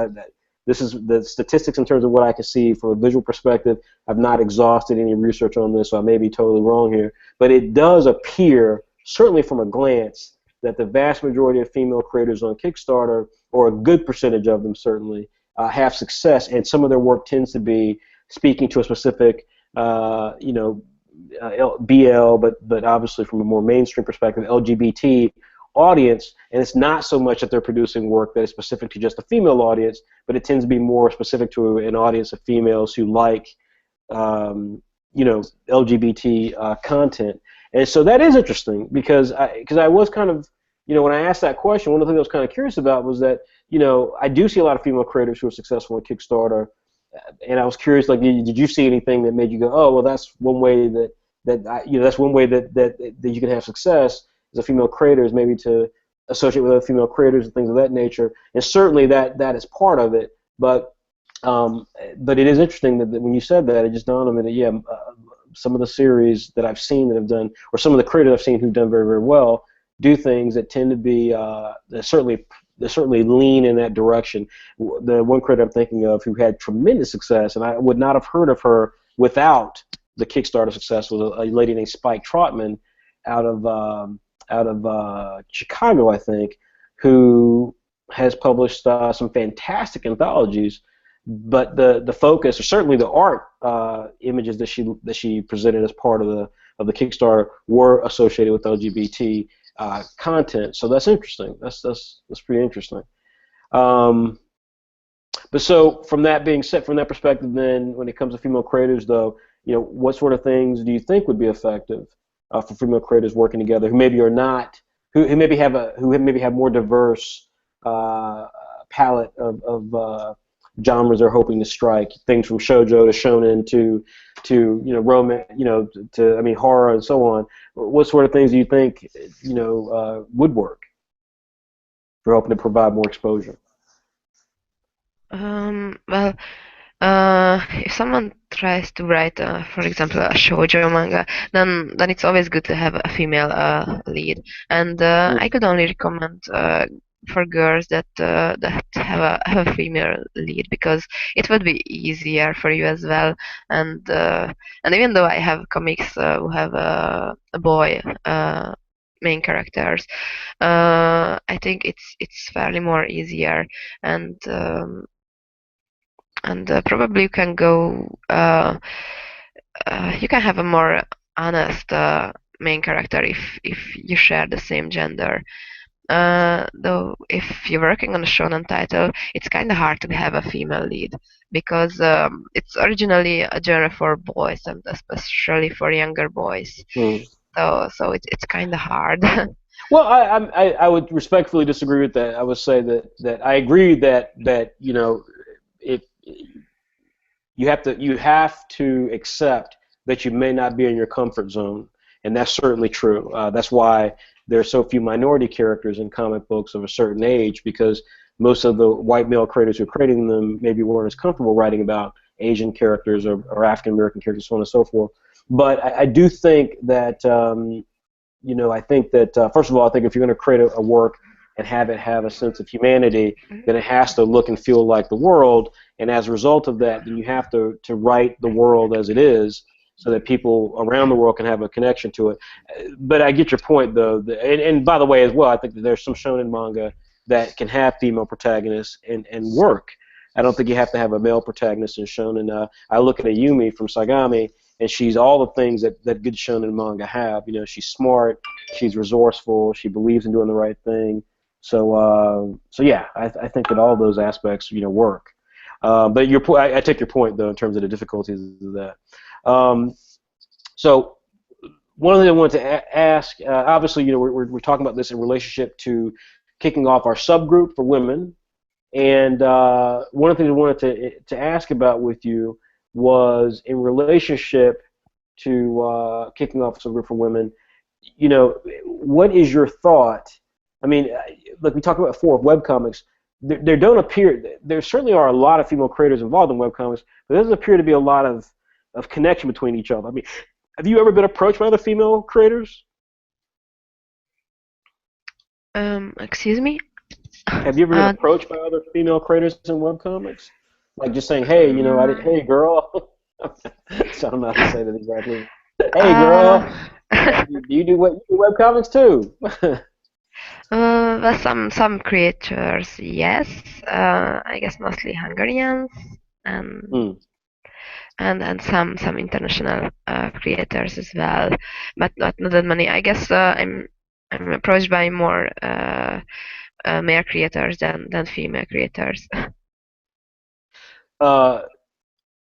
This is the statistics in terms of what I can see from a visual perspective. I've not exhausted any research on this, so I may be totally wrong here. But it does appear, certainly from a glance, that the vast majority of female creators on Kickstarter, or a good percentage of them certainly, have success, and some of their work tends to be speaking to a specific, BL, but obviously from a more mainstream perspective, LGBT audience, and it's not so much that they're producing work that is specific to just a female audience, but it tends to be more specific to an audience of females who like you know, LGBT content. And so that is interesting because I was kind of, you know, when I asked that question, one of the things I was kind of curious about was that, you know, I do see a lot of female creators who are successful on Kickstarter, and I was curious, like, did you see anything that made you go, oh, well, that's one way you know, that's one way that you can have success as a female creator, is maybe to associate with other female creators and things of that nature. And certainly that is part of it, but but it is interesting that when you said that, it just dawned on me that some of the series that I've seen that have done, or some of the creators I've seen who've done very, very well, do things that tend to be they certainly lean in that direction. The one creator I'm thinking of who had tremendous success, and I would not have heard of her without the Kickstarter success, was a lady named Spike Trotman out of Chicago, I think, who has published some fantastic anthologies. But the focus, or certainly the art images that she presented as part of the Kickstarter, were associated with LGBT content. So that's interesting. That's pretty interesting. But so from that being said, from that perspective, then when it comes to female creators, though, you know, what sort of things do you think would be effective for female creators working together who maybe are not, who maybe have more diverse palette of genres they're hoping to strike, things from shoujo to shonen to you know, romance, you know, to I mean, horror and so on. What sort of things do you think, you know, would work for helping to provide more exposure? Well, if someone tries to write, for example, a shoujo manga, then it's always good to have a female lead. And I Mm. could only recommend for girls that have a female lead, because it would be easier for you as well. And and even though I have comics who have a boy main characters, I think it's fairly more easier. And probably you can go you can have a more honest main character if you share the same gender. Though if you're working on a shonen title, it's kind of hard to have a female lead, because it's originally a genre for boys, and especially for younger boys. Mm. So it's kind of hard. Well, I would respectfully disagree with that. I would say that I agree that you know, if you have to accept that you may not be in your comfort zone, and that's certainly true. That's why there are so few minority characters in comic books of a certain age, because most of the white male creators who are creating them maybe weren't as comfortable writing about Asian characters or African American characters, so on and so forth. But I do think that you know, I think that first of all, I think if you're going to create a work and have it have a sense of humanity, then it has to look and feel like the world. And as a result of that, then you have to write the world as it is, so that people around the world can have a connection to it. But I get your point, though. And by the way, as well, I think that there's some shonen manga that can have female protagonists and work. I don't think you have to have a male protagonist in shonen. I look at Ayumi from Sagami, and she's all the things that good shonen manga have. You know, she's smart, she's resourceful, she believes in doing the right thing. So yeah, I think that all those aspects, you know, work. But I take your point, though, in terms of the difficulties of that. Um, so one of the things I wanted to ask, obviously, you know, we're talking about this in relationship to kicking off our subgroup for women, and one of the things I wanted to ask about with you was in relationship to kicking off a subgroup for women. You know, what is your thought? I mean, like we talked about before, webcomics. There don't appear. There certainly are a lot of female creators involved in webcomics, but there doesn't appear to be a lot of connection between each other. I mean, have you ever been approached by other female creators? Excuse me? Have you ever been Uh, approached by other female creators in webcomics? Like just saying, hey, you know, mm, hey, girl. So I don't know how to say that exactly. Hey, girl, uh, you do what you do webcomics too. well, some creators, yes. I guess mostly Hungarians, and Hmm. some international creators as well, but not that many. I guess I'm approached by more male creators than female creators.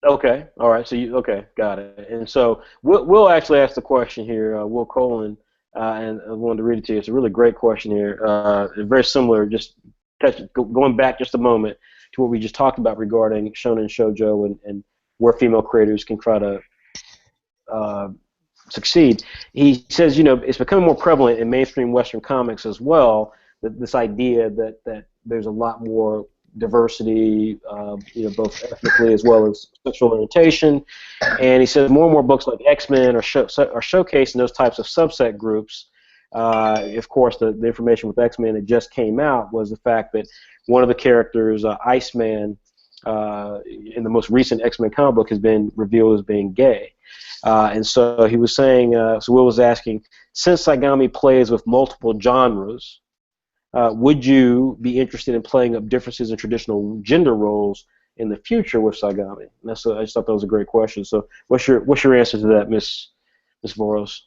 Okay, all right. So you okay, got it. And so we'll actually ask the question here. Will Colin, and I wanted to read it to you. It's a really great question here. Very similar, just going back just a moment to what we just talked about regarding shonen shoujo and where female creators can try to uh, succeed. He says, it's becoming more prevalent in mainstream Western comics as well. That this idea that there's a lot more diversity, both ethnically as well as sexual orientation. And he says more and more books like X-Men are showcasing those types of subset groups. Of course, the information with X-Men that just came out was the fact that one of the characters, Iceman, in the most recent X-Men comic book, has been revealed as being gay. And so he was saying, so Will was asking, since Saigami plays with multiple genres, would you be interested in playing up differences in traditional gender roles in the future with Saigami? And I just thought that was a great question. So what's your answer to that, Miss Voros?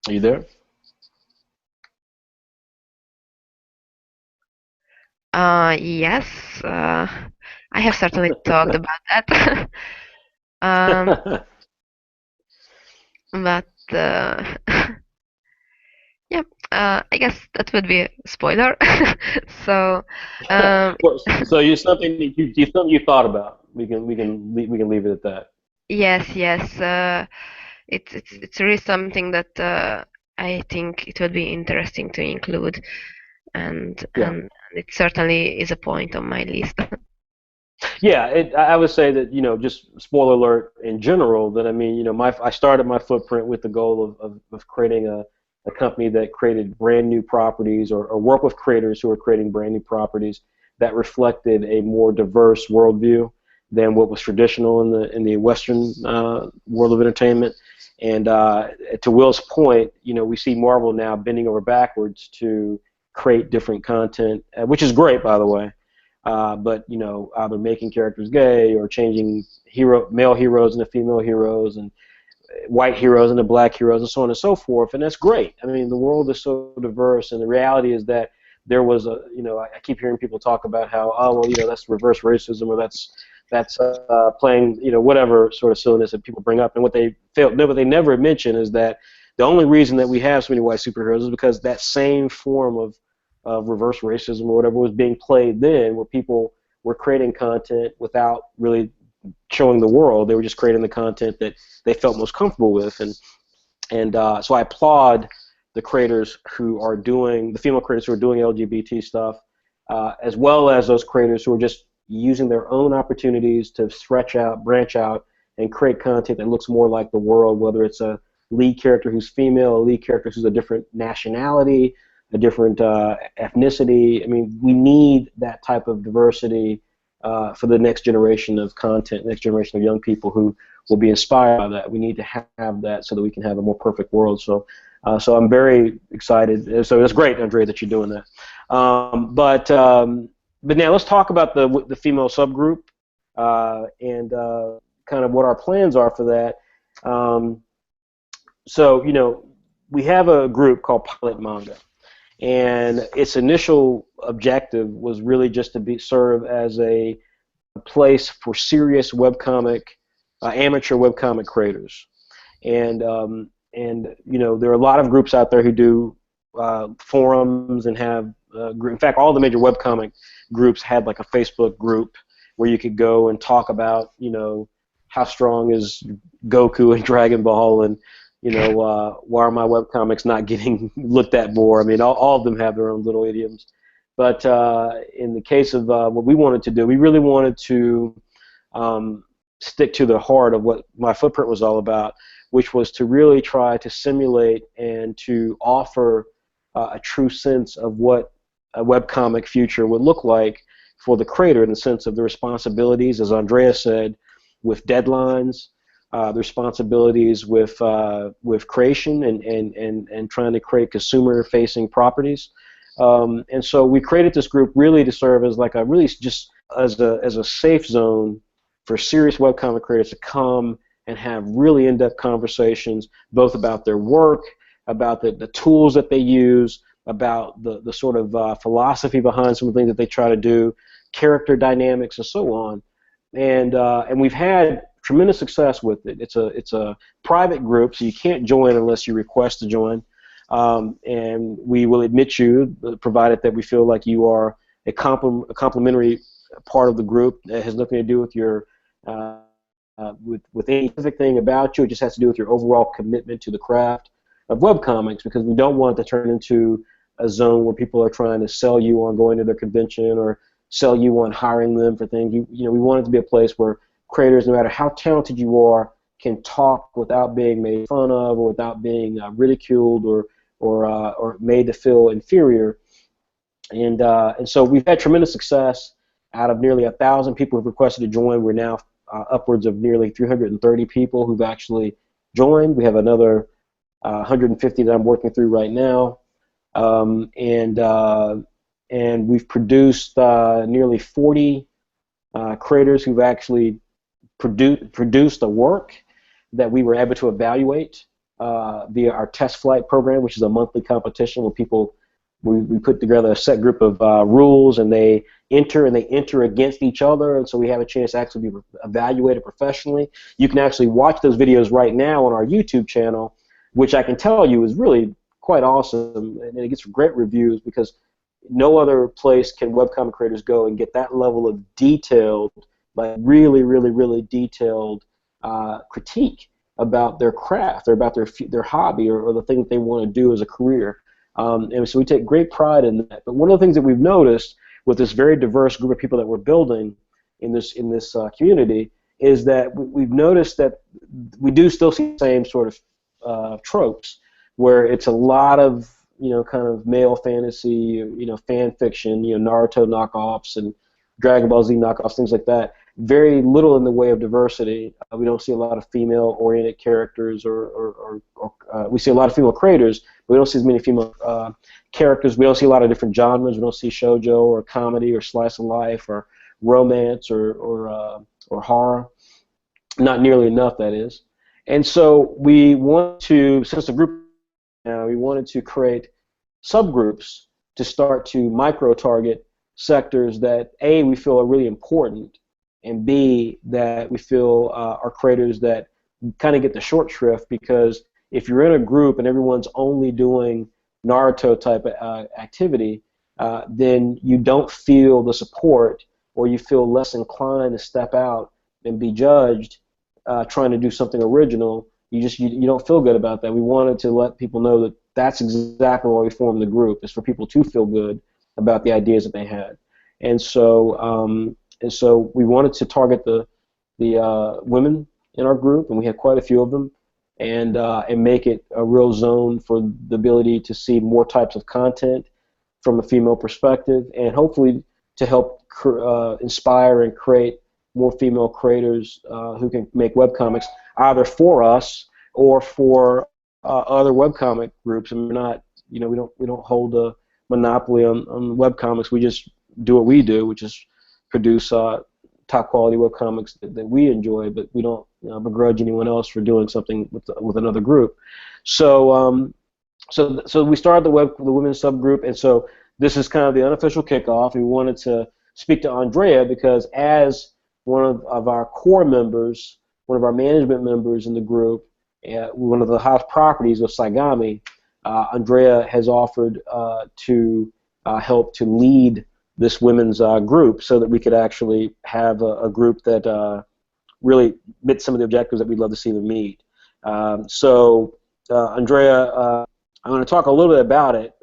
Are you there? Yes, I have certainly talked about that. um, but yeah, I guess that would be a spoiler. So, um, Well, so you something that something you thought about. We can leave it at that. yes, yes, it's really something that I think it would be interesting to include, and Yeah. and it certainly is a point on my list. Yeah, I would say that just spoiler alert in general. That I mean, I started my footprint with the goal of creating a company that created brand new properties or work with creators who are creating brand new properties that reflected a more diverse worldview than what was traditional in the Western world of entertainment. And to Will's point, we see Marvel now bending over backwards to create different content, which is great, by the way. But either making characters gay or changing male heroes into female heroes and white heroes into black heroes and so on and so forth, and that's great. I mean, the world is so diverse, and the reality is that there was I keep hearing people talk about how, oh well, that's reverse racism, or that's playing whatever sort of silliness that people bring up, and what they never mention is that the only reason that we have so many white superheroes is because that same form of reverse racism or whatever was being played then, where people were creating content without really showing the world. They were just creating the content that they felt most comfortable with, and so I applaud the creators who are doing the female creators who are doing LGBT stuff, as well as those creators who are just using their own opportunities to stretch out, branch out, and create content that looks more like the world. Whether it's a lead character who's female, a lead character who's a different nationality, a different ethnicity. I mean, we need that type of diversity for the next generation of content, next generation of young people who will be inspired by that. We need to have that so that we can have a more perfect world. So I'm very excited. So it's great, Andrea, that you're doing that. But now let's talk about the female subgroup and kind of what our plans are for that. So we have a group called Pilot Manga, and its initial objective was really just to serve as a place for serious webcomic, amateur webcomic creators. And there are a lot of groups out there who do forums and have in fact, all the major webcomic groups had like a Facebook group where you could go and talk about how strong is Goku and Dragon Ball, and why are my webcomics not getting looked at more. I mean, all of them have their own little idioms. But in the case of what we wanted to do, we really wanted to stick to the heart of what my footprint was all about, which was to really try to simulate and to offer a true sense of what a webcomic future would look like for the creator, in the sense of the responsibilities, as Andrea said, with deadlines, the responsibilities with creation and trying to create consumer-facing properties. And so we created this group really to serve as like a really just as a safe zone for serious webcomic creators to come and have really in-depth conversations, both about their work, about the tools that they use, about the sort of philosophy behind some of the things that they try to do, character dynamics, and so on. And we've had tremendous success with it. It's a private group, so you can't join unless you request to join. And we will admit you, provided that we feel like you are a complementary part of the group that has nothing to do with your with any specific thing about you. It just has to do with your overall commitment to the craft of webcomics, because we don't want it to turn into a zone where people are trying to sell you on going to their convention or sell you on hiring them for things. We want it to be a place where creators, no matter how talented you are, can talk without being made fun of or without being ridiculed or made to feel inferior. And so we've had tremendous success. Out of nearly 1,000 people who've requested to join, we're now upwards of nearly 330 people who've actually joined. We have another 150 that I'm working through right now, and we've produced nearly 40 creators who've actually produced a work that we were able to evaluate via our test flight program, which is a monthly competition where we put together a set group of rules, and they enter against each other, and so we have a chance to actually be evaluated professionally. You can actually watch those videos right now on our YouTube channel, which I can tell you is really quite awesome, and it gets great reviews because no other place can webcomic creators go and get that level of detailed, like really, really, really detailed critique about their craft or about their hobby or the thing that they want to do as a career. And so we take great pride in that. But one of the things that we've noticed with this very diverse group of people that we're building in this community is that we've noticed that we do still see the same sort of tropes, where it's a lot of kind of male fantasy, fan fiction, Naruto knockoffs and Dragon Ball Z knockoffs, things like that. Very little in the way of diversity. We don't see a lot of female-oriented characters, or we see a lot of female creators, but we don't see as many female characters. We don't see a lot of different genres. We don't see shoujo or comedy or slice of life or romance or horror. Not nearly enough, that is. And so we want to, since the group now, we wanted to create subgroups to start to micro-target sectors that A, we feel are really important, and B, that we feel are creators that kind of get the short shrift, because if you're in a group and everyone's only doing Naruto type activity, then you don't feel the support, or you feel less inclined to step out and be judged trying to do something original. You don't feel good about that. We wanted to let people know that that's exactly why we formed the group, is for people to feel good about the ideas that they had. And so we wanted to target the women in our group, and we had quite a few of them, and make it a real zone for the ability to see more types of content from a female perspective, and hopefully to help inspire and create more female creators who can make webcomics either for us or for other webcomic groups. And we're not, we don't hold a monopoly on webcomics. We just do what we do, which is produce top quality webcomics that we enjoy, but we don't begrudge anyone else for doing something with another group. So so we started the women's subgroup, and so this is kind of the unofficial kickoff. We wanted to speak to Andrea because as one of our core members, one of our management members in the group, one of the house properties of Saigami, Andrea has offered to help to lead this women's group so that we could actually have a group that really met some of the objectives that we'd love to see them meet. So Andrea, I'm going to talk a little bit about it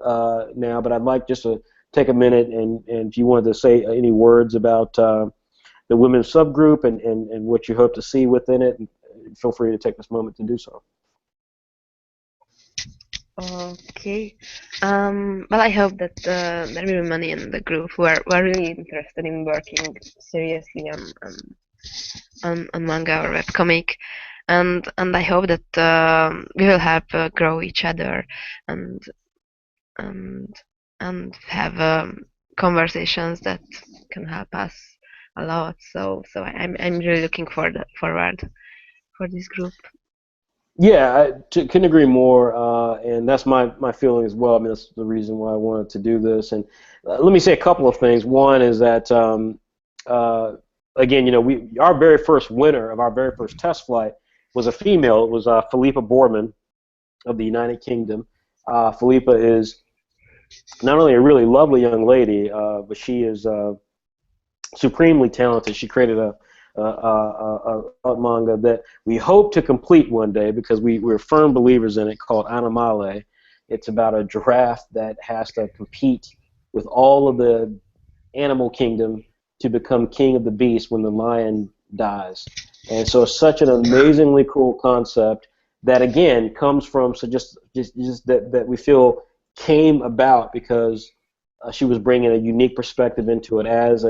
now, but I'd like just to take a minute and if you wanted to say any words about the women's subgroup and what you hope to see within it, and feel free to take this moment to do so. Okay. Well, I hope that there will be many in the group who are really interested in working seriously on manga or webcomic, and I hope that we will help grow each other and and have conversations that can help us a lot. So I'm really looking forward for this group. Yeah, couldn't agree more, and that's my feeling as well. I mean, that's the reason why I wanted to do this. And let me say a couple of things. One is that, uh, again, our very first winner of our very first test flight was a female. It was Philippa Boorman of the United Kingdom. Philippa is not only a really lovely young lady, but she is supremely talented. She created a manga that we hope to complete one day because we're firm believers in it, called Animale. It's about a giraffe that has to compete with all of the animal kingdom to become king of the beast when the lion dies. And so it's such an amazingly cool concept that again comes from just that we feel came about because she was bringing a unique perspective into it as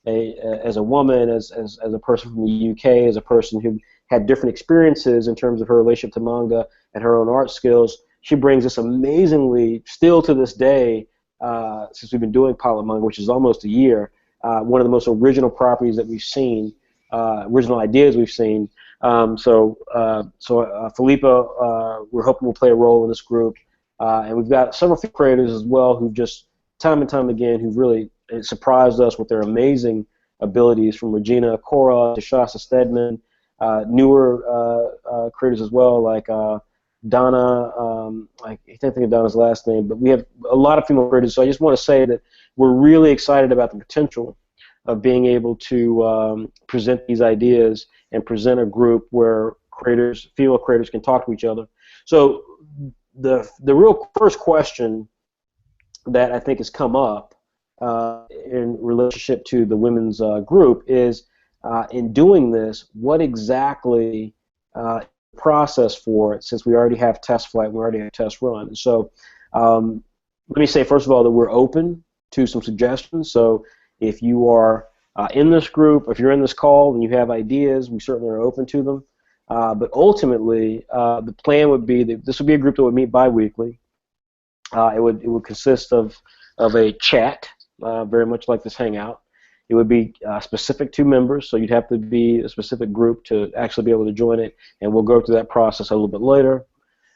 as a woman, as a person from the UK, as a person who had different experiences in terms of her relationship to manga and her own art skills. She brings this amazingly, still to this day, since we've been doing pilot manga, which is almost a year, one of the most original properties that we've seen, original ideas we've seen. Philippa, we're hoping will play a role in this group, and we've got several creators as well who've just time and time again who've really surprised us with their amazing abilities, from Regina Cora to Shasta Stedman, newer creators as well, like Donna, I can't think of Donna's last name, but we have a lot of female creators. So I just want to say that we're really excited about the potential of being able to present these ideas and present a group where creators, female creators, can talk to each other. So the real first question that I think has come up in relationship to the women's group is, in doing this, what exactly process for it, since we already have test flight, we already have test run. So let me say first of all that we're open to some suggestions. So if you are in this group, if you're in this call and you have ideas, we certainly are open to them. But ultimately, the plan would be that this would be a group that would meet bi-weekly. It would consist of a chat, very much like this hangout. It would be specific to members, so you'd have to be a specific group to actually be able to join it, and we'll go through that process a little bit later.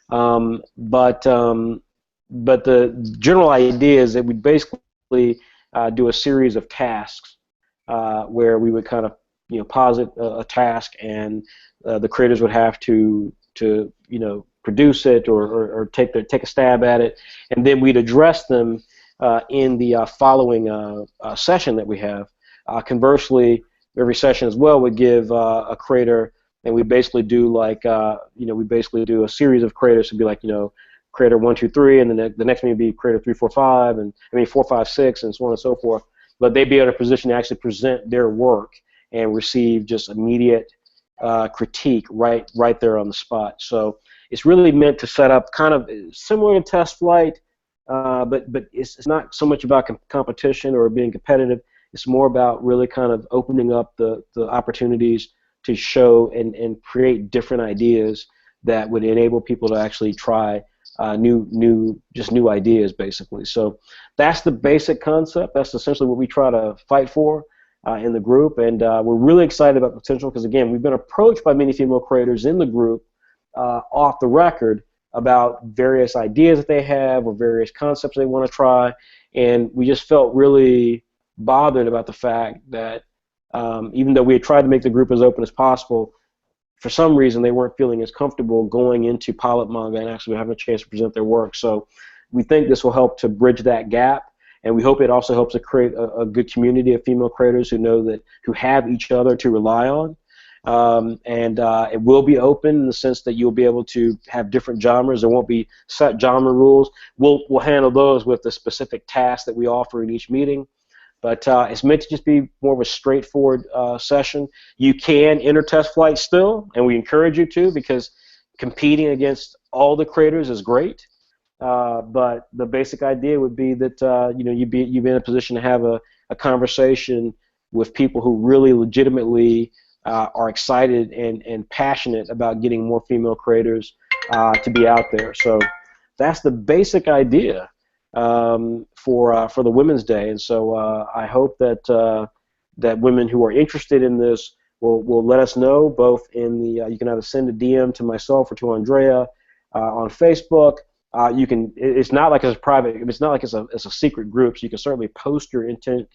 But the general idea is that we'd basically do a series of tasks where we would kind of posit a task, and the creators would have to produce it or take a stab at it, and then we'd address them in the following session that we have. Conversely, every session as well would give a creator, and we basically do like we basically do a series of creators to be like creator 1, 2, 3, and then the next one would be creator 3, 4, 5, and 4, 5, 6, and so on and so forth. But they'd be in a position to actually present their work and receive just immediate critique right there on the spot. So it's really meant to set up kind of similar to test flight, but it's not so much about competition or being competitive. It's more about really kind of opening up the opportunities to show and create different ideas that would enable people to actually try new ideas, basically. So that's the basic concept. That's essentially what we try to fight for in the group, and we're really excited about the potential because, again, we've been approached by many female creators in the group off the record about various ideas that they have or various concepts they want to try, and we just felt really bothered about the fact that even though we had tried to make the group as open as possible, for some reason they weren't feeling as comfortable going into pilot manga and actually having a chance to present their work. So we think this will help to bridge that gap, and we hope it also helps to create a good community of female creators who have each other to rely on. It will be open in the sense that you'll be able to have different genres. There won't be set genre rules. We'll handle those with the specific tasks that we offer in each meeting. But it's meant to just be more of a straightforward session. You can enter test flight still, and we encourage you to, because competing against all the creators is great. But the basic idea would be that you'd be in a position to have a conversation with people who really legitimately are excited and passionate about getting more female creators to be out there. So that's the basic idea for the Women's Day, and so I hope that that women who are interested in this will let us know both in the, you can either send a DM to myself or to Andrea on Facebook. You can, it's not like it's private, it's not like it's a secret group, so you can certainly post your intent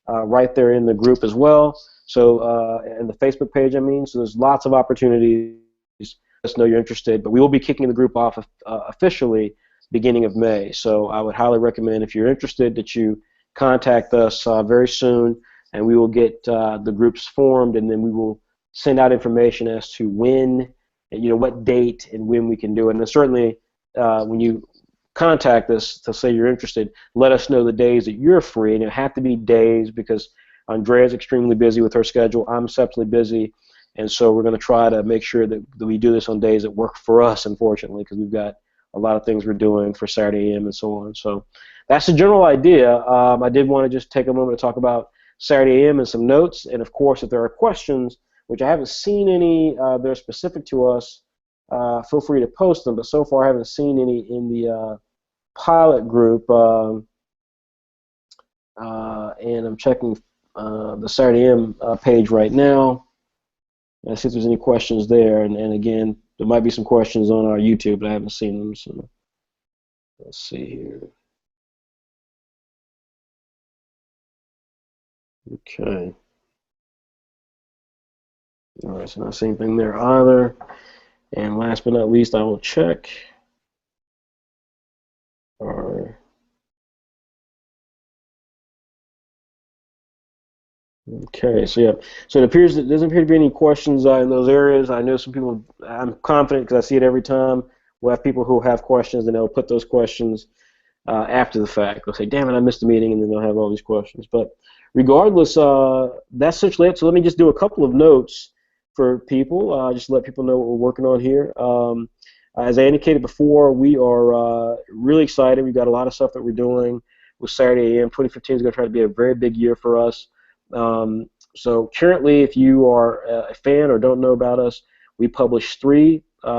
right there in the group as well. So, in the Facebook page, I mean, so there's lots of opportunities. Let us know you're interested, but we will be kicking the group off officially beginning of May. So I would highly recommend, if you're interested, that you contact us very soon, and we will get the groups formed, and then we will send out information as to when, and, what date and when we can do it. And certainly, when you contact us to say you're interested, let us know the days that you're free, and it have to be days because Andrea's extremely busy with her schedule. I'm exceptionally busy, and so we're going to try to make sure that we do this on days that work for us, unfortunately, because we've got a lot of things we're doing for Saturday AM and so on. So that's the general idea. I did want to just take a moment to talk about Saturday AM and some notes, and of course, if there are questions, which I haven't seen any that are specific to us, feel free to post them, but so far I haven't seen any in the pilot group, and I'm checking the Saturday AM page right now. I see if there's any questions there, and again, there might be some questions on our YouTube, but I haven't seen them, so let's see here. Okay. All right, so not seeing anything there either. And last but not least, I will check our. Okay, so yeah, so it appears that there doesn't appear to be any questions in those areas. I know some people, I'm confident because I see it every time. We'll have people who have questions, and they'll put those questions after the fact. They'll say, damn it, I missed the meeting, and then they'll have all these questions. But regardless, that's essentially it. So let me just do a couple of notes for people, just to let people know what we're working on here. As I indicated before, we are really excited. We've got a lot of stuff that we're doing with Saturday AM. 2015 is going to try to be a very big year for us. So currently, if you are a fan or don't know about us, we publish three. We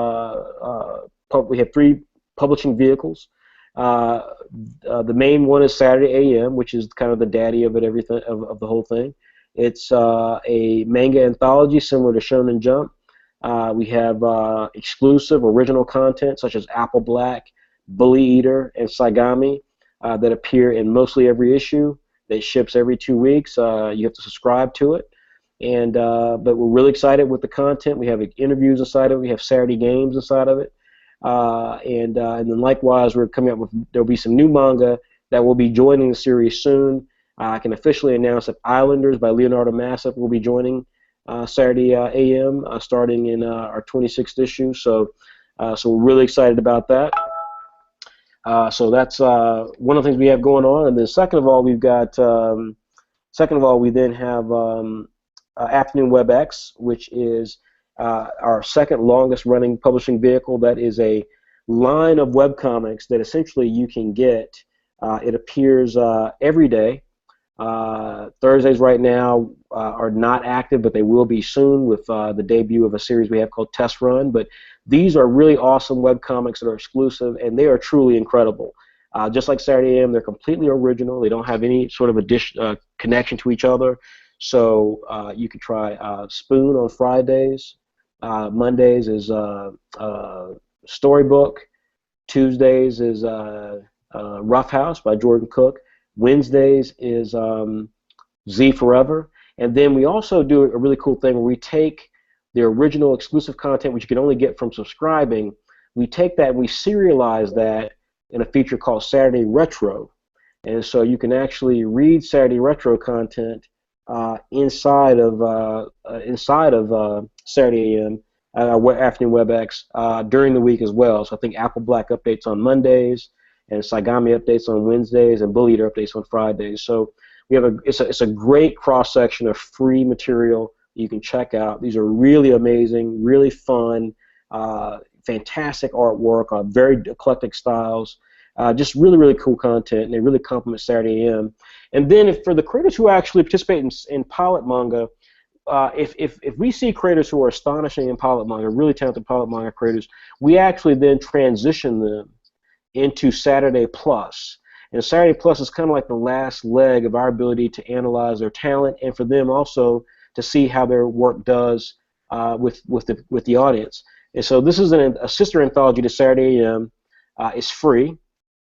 have three publishing vehicles. The main one is Saturday AM, which is kind of the daddy of it, everything of the whole thing. It's a manga anthology similar to Shonen Jump. We have exclusive original content such as Apple Black, Bully Eater, and Saigami that appear in mostly every issue. That ships every 2 weeks. You have to subscribe to it, and but we're really excited with the content. We have interviews inside of it. We have Saturday games inside of it, and then likewise, we're coming up with. There'll be some new manga that will be joining the series soon. I can officially announce that Islanders by Leonardo Massif will be joining Saturday AM starting in our 26th issue. So we're really excited about that. So that's one of the things we have going on, and then second of all, we've got. Second of all, we then have Afternoon WebX, which is our second longest running publishing vehicle. That is a line of webcomics that essentially you can get. It appears every day. Thursdays right now are not active, but they will be soon with the debut of a series we have called Test Run. But these are really awesome webcomics that are exclusive, and they are truly incredible. Just like Saturday AM, they're completely original. They don't have any sort of connection to each other. So you could try Spoon on Fridays. Mondays is Storybook. Tuesdays is Rough House by Jordan Cook. Wednesdays is Z Forever. And then we also do a really cool thing where we take the original exclusive content, which you can only get from subscribing. We take that and we serialize that in a feature called Saturday Retro. And so you can actually read Saturday Retro content inside of Saturday AM, Afternoon WebX during the week as well. So I think Apple Black updates on Mondays, and Saigami updates on Wednesdays, and Bully Eater updates on Fridays. So we have it's a great cross section of free material you can check out. These are really amazing, really fun, fantastic artwork, very eclectic styles, just really, really cool content, and they really complement Saturday AM. And then for the creators who actually participate in pilot manga, if we see creators who are astonishing in pilot manga, really talented pilot manga creators, we actually then transition them into Saturday Plus. And Saturday Plus is kind of like the last leg of our ability to analyze their talent, and for them also to see how their work does with the audience. And so this is a sister anthology to Saturday AM. It's free,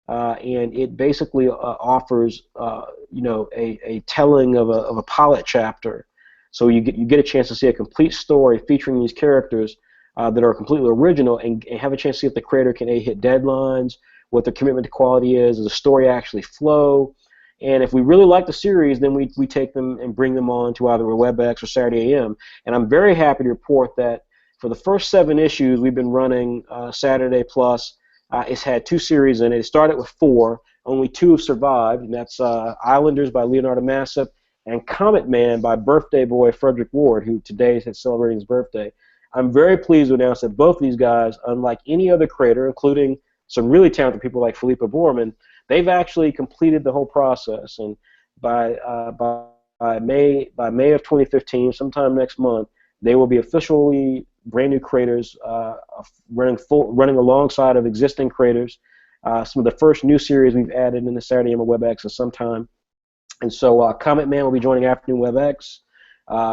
and it basically offers a telling of a pilot chapter. So you get a chance to see a complete story featuring these characters that are completely original, and have a chance to see if the creator can hit deadlines, what their commitment to quality is, does the story actually flow, and if we really like the series, then we take them and bring them on to either WebEx or Saturday AM. And I'm very happy to report that for the first 7 issues we've been running Saturday Plus, it's had 2 series in it. It started with 4, only 2 have survived, and that's Islanders by Leonardo Massip and Comet Man by birthday boy Frederick Ward, who today is celebrating his birthday. I'm very pleased to announce that both of these guys, unlike any other creator, including some really talented people like Philippa Borman, they've actually completed the whole process. And by May of 2015, sometime next month, they will be officially brand new creators, running alongside of existing creators. Some of the first new series we've added in the Saturday AM WebEx in some time. And so Comet Man will be joining Afternoon WebEx.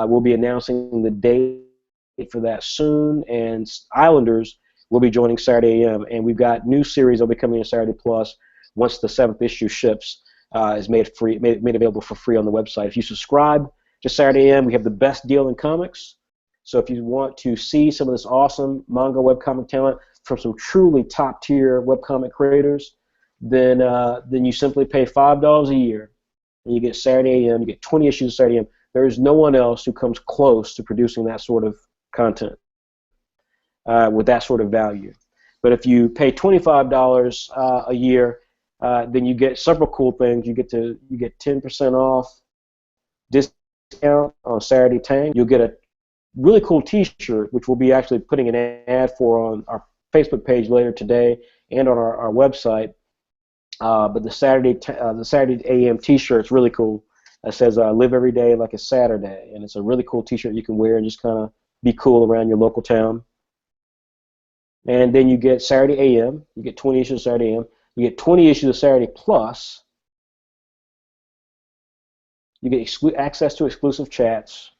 We'll be announcing the date for that soon, and Islanders will be joining Saturday AM. And we've got new series that will be coming in Saturday Plus once the 7th issue ships, is made available for free on the website. If you subscribe to Saturday AM, we have the best deal in comics. So if you want to see some of this awesome manga webcomic talent from some truly top-tier webcomic creators, then you simply pay $5 a year, and you get Saturday AM. You get 20 issues of Saturday AM. There is no one else who comes close to producing that sort of content with that sort of value. But if you pay $25 a year, then you get several cool things. You get 10% off discount on Saturday Tank. You'll get a really cool T-shirt, which we'll be actually putting an ad for on our Facebook page later today and on our website. But the Saturday AM T-shirt is really cool. It says "Live every day like it's Saturday," and it's a really cool T-shirt you can wear and just kind of be cool around your local town. And then you get Saturday AM. You get 20 issues of Saturday AM. You get 20 issues of Saturday Plus. You get access to exclusive chats.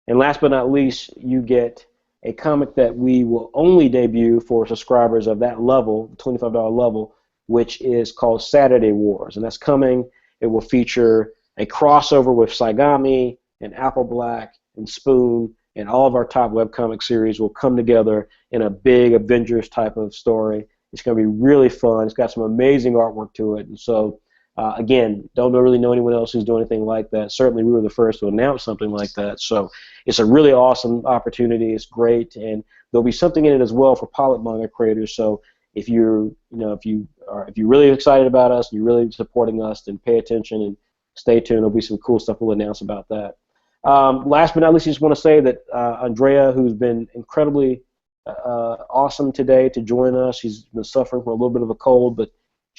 And last but not least, you get a comic that we will only debut for subscribers of that level, the $25 level, which is called Saturday Wars. And that's coming. It will feature a crossover with Saigami and Apple Black and Spoon, and all of our top webcomic series will come together in a big Avengers type of story. It's going to be really fun. It's got some amazing artwork to it. And so, again, don't really know anyone else who's doing anything like that. Certainly we were the first to announce something like that. So it's a really awesome opportunity. It's great. And there'll be something in it as well for pilot manga creators. So if you're really excited about us and you're really supporting us, then pay attention and stay tuned. There'll be some cool stuff we'll announce about that. Last but not least, I just want to say that Andrea, who's been incredibly awesome today to join us, she's been suffering from a little bit of a cold, but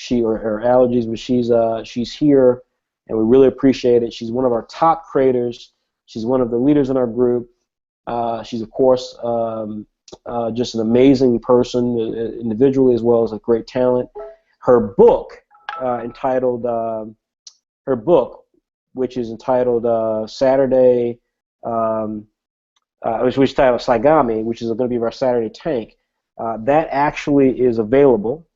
her allergies, but she's here, and we really appreciate it. She's one of our top creators. She's one of the leaders in our group. She's of course just an amazing person individually as well as a great talent. Her book which is entitled Saturday, which is titled Saigami, which is going to be our Saturday Tank. That actually is available.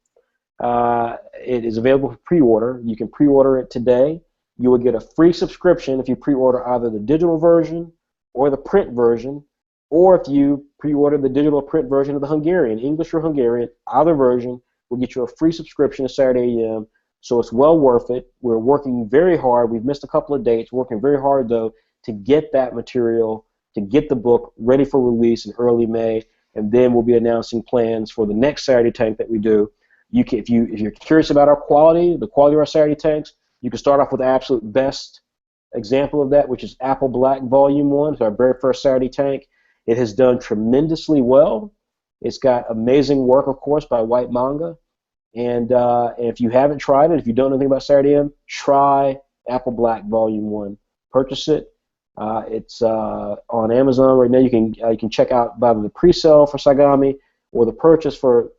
It is available for pre-order. You can pre-order it today. You will get a free subscription if you pre-order either the digital version or the print version, or if you pre-order the digital or print version of the Hungarian, English or Hungarian, either version will get you a free subscription to Saturday AM. So it's well worth it. We're working very hard. We've missed a couple of dates. We're working very hard, though, to get that material, to get the book ready for release in early May, and then we'll be announcing plans for the next Saturday Tank that we do. If you're curious about our quality, the quality of our Saturday Tanks, you can start off with the absolute best example of that, which is Apple Black Volume 1. It's our very first Saturday Tank. It has done tremendously well. It's got amazing work, of course, by White Manga. And if you haven't tried it, if you don't know anything about Saturday AM, try Apple Black Volume 1. Purchase it. It's on Amazon right now. You can check out either the pre-sale for Saigami or the purchase for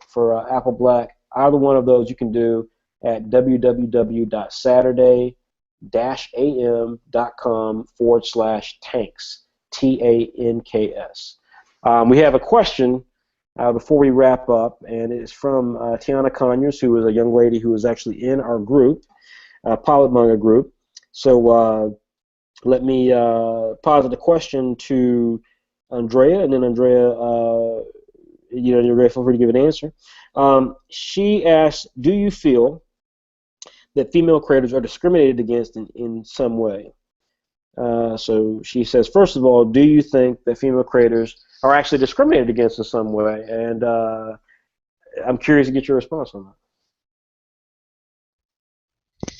Apple Black. Either one of those you can do at www.saturday-am.com/tanks. TANKS. We have a question before we wrap up, and it's from Tiana Conyers, who is a young lady who is actually in our group, Pilot Manga group. So let me posit the question to Andrea, and then Andrea, Andrea, feel free to give an answer. She asks, do you feel that female creators are discriminated against in some way? So she says, first of all, do you think that female creators are actually discriminated against in some way? And I'm curious to get your response on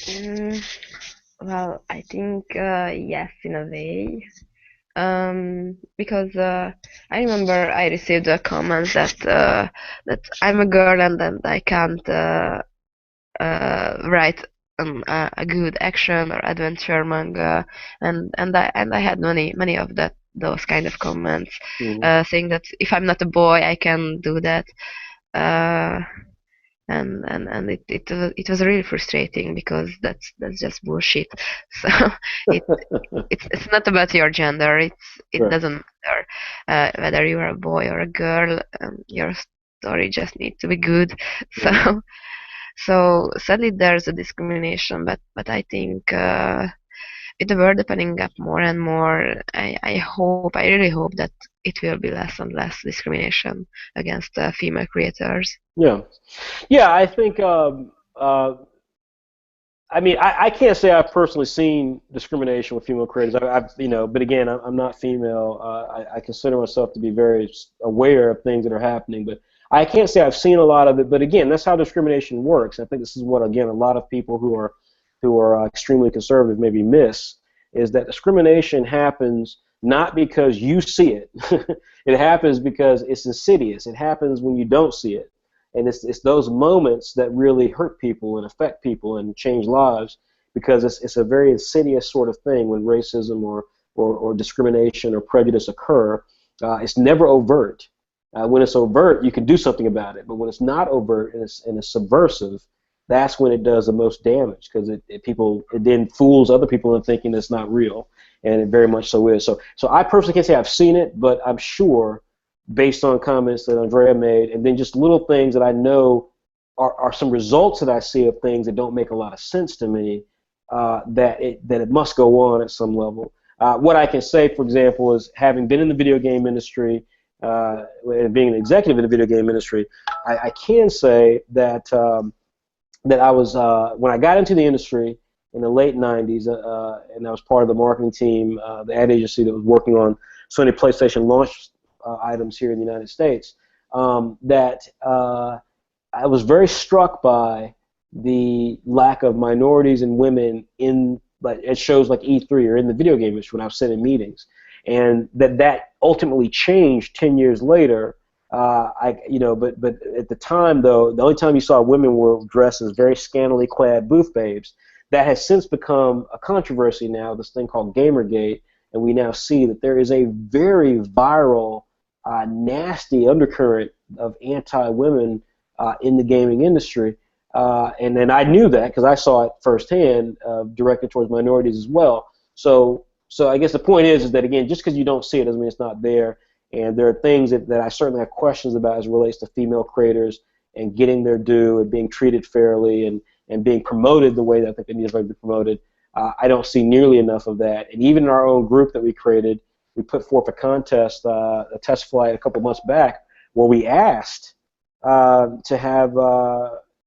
Mm, well, I think yes, in a way. Because I remember I received a comment that I'm a girl and I can't write a good action or adventure manga, and I had many of those kind of comments, that. saying that if I'm not a boy, I can do that. Uh, it was really frustrating because that's just bullshit. So it it's not about your gender. It Right. doesn't matter whether you are a boy or a girl. Your story just needs to be good. Mhm. So so sadly there's a discrimination, but I think with the world opening up more and more, I really hope that it will be less and less discrimination against female creators. Yeah. Yeah, I think I mean, I can't say I've personally seen discrimination with female creators. But again, I'm not female. I consider myself to be very aware of things that are happening, but I can't say I've seen a lot of it. But again, that's how discrimination works. I think this is what, again, a lot of people who are extremely conservative maybe miss, is that discrimination happens not because you see it. It happens because it's insidious. It happens when you don't see it. And it's those moments that really hurt people and affect people and change lives, because it's a very insidious sort of thing when racism or discrimination or prejudice occur. It's never overt. When it's overt, you can do something about it. But when it's not overt and it's subversive, that's when it does the most damage, because it then fools other people into thinking it's not real, and it very much so is. So I personally can't say I've seen it, but I'm sure, based on comments that Andrea made, and then just little things that I know are some results that I see of things that don't make a lot of sense to me, that it must go on at some level. What I can say, for example, is having been in the video game industry and being an executive in the video game industry, I can say that that I was when I got into the industry in the late '90s, and I was part of the marketing team, the ad agency that was working on Sony PlayStation launch items here in the United States. That I was very struck by the lack of minorities and women at shows like E3 or in the video game industry when I was sitting in meetings, and that ultimately changed 10 years later. But at the time, though, the only time you saw women were dressed as very scantily clad booth babes. That has since become a controversy now, this thing called Gamergate, and we now see that there is a very viral, nasty undercurrent of anti-women in the gaming industry. And then I knew that because I saw it firsthand, directed towards minorities as well. So I guess the point is that, again, just because you don't see it doesn't mean it's not there. And there are things that I certainly have questions about as it relates to female creators and getting their due and being treated fairly and being promoted the way that I think they need to be promoted. I don't see nearly enough of that. And even in our own group that we created, we put forth a contest, a test flight a couple months back, where we asked to have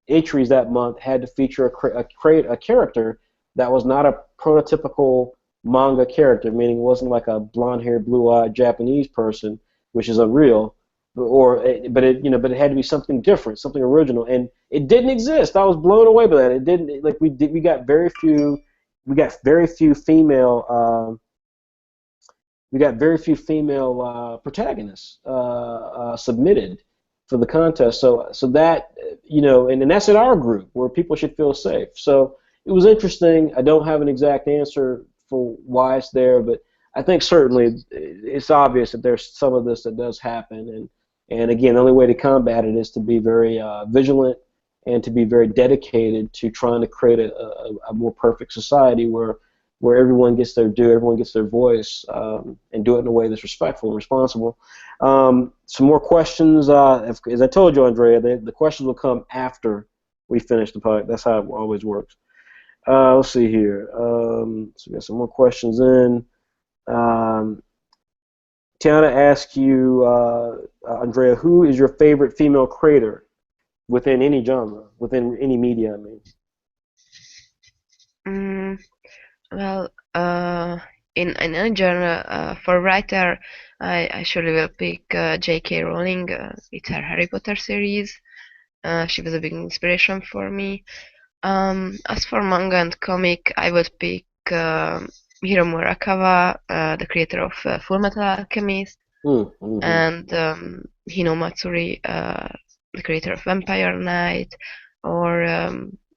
entries that month had to feature a character that was not a prototypical manga character, meaning it wasn't like a blonde-haired, blue-eyed Japanese person, which is unreal, but it had to be something different, something original, and it didn't exist. I was blown away by that. It didn't, like, we got very few female protagonists submitted for the contest. So that, and that's in our group where people should feel safe. So it was interesting. I don't have an exact answer for why it's there, but I think certainly it's obvious that there's some of this that does happen. And again, the only way to combat it is to be very vigilant and to be very dedicated to trying to create a more perfect society where where everyone gets their due, everyone gets their voice, and do it in a way that's respectful and responsible. Some more questions. As I told you, Andrea, the questions will come after we finish the podcast. That's how it always works. Let's see here. So we got some more questions in. Tiana asks you, Andrea, who is your favorite female creator within any genre, within any media, I mean? Well, in any genre, for writer, I surely will pick J.K. Rowling. It's her Harry Potter series. She was a big inspiration for me. As for manga and comic, I would pick Hiro Murakawa, the creator of Fullmetal Alchemist, and Hino Matsuri, the creator of Vampire Knight, or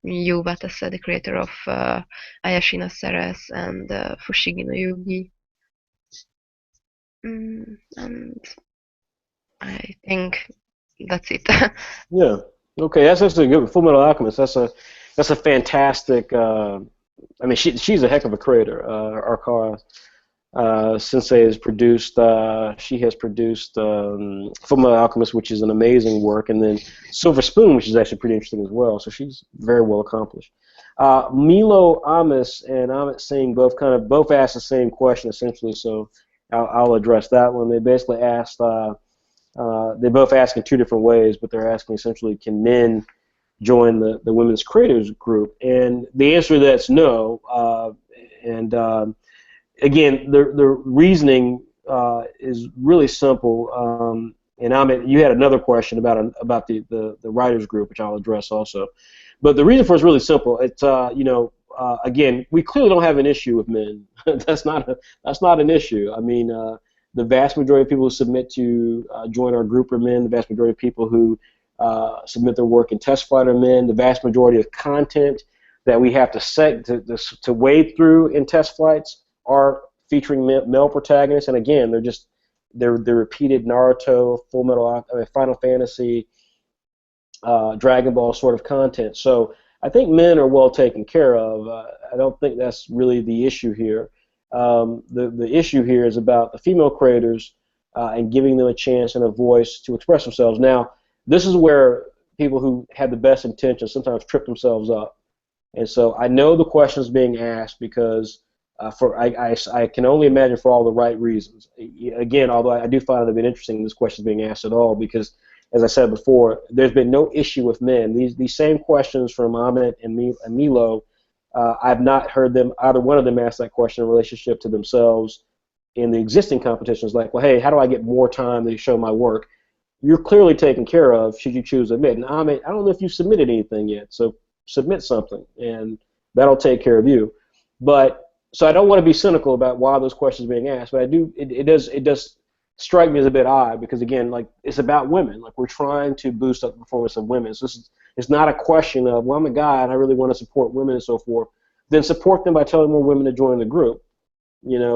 Yu Watase, the creator of Ayashino Ceres and Fushigi no Yugi. And I think that's it. Yeah. Okay, that's actually good. Fullmetal Alchemist. That's a fantastic. I mean, she's a heck of a creator. Arakawa Sensei has produced. She has produced Fullmetal Alchemist, which is an amazing work, and then Silver Spoon, which is actually pretty interesting as well. So she's very well accomplished. Milo Amis and Amit Singh both asked the same question essentially. So I'll address that one. They basically asked. They both ask in two different ways, but they're asking essentially, can men join the women's creators group? And the answer to that's no. Again, the reasoning is really simple. And Amit, you had another question about the writers group, which I'll address also. But the reason for it's really simple. It's again, we clearly don't have an issue with men. that's not an issue. I mean, the vast majority of people who submit to join our group are men. The vast majority of people who submit their work in test flight are men. The vast majority of content that we have to wade through in test flights are featuring male protagonists. And again, they're repeated Naruto, Final Fantasy, Dragon Ball sort of content. So I think men are well taken care of. I don't think that's really the issue here. The issue here is about the female creators and giving them a chance and a voice to express themselves. Now, this is where people who have the best intentions sometimes trip themselves up. And so I know the question is being asked because I can only imagine for all the right reasons. Again, although I do find it a bit interesting this question is being asked at all because, as I said before, there's been no issue with men. These same questions from Amit and Milo, I've not heard either one of them ask that question in relationship to themselves in the existing competitions. Like, well, hey, how do I get more time to show my work? You're clearly taken care of should you choose to admit. And Amit, I don't know if you've submitted anything yet, so submit something, and that'll take care of you. So I don't want to be cynical about why those questions are being asked, but it does strike me as a bit odd because, again, like, it's about women. Like, we're trying to boost up the performance of women. So it's not a question of, well, I'm a guy and I really want to support women and so forth. Then support them by telling more women to join the group.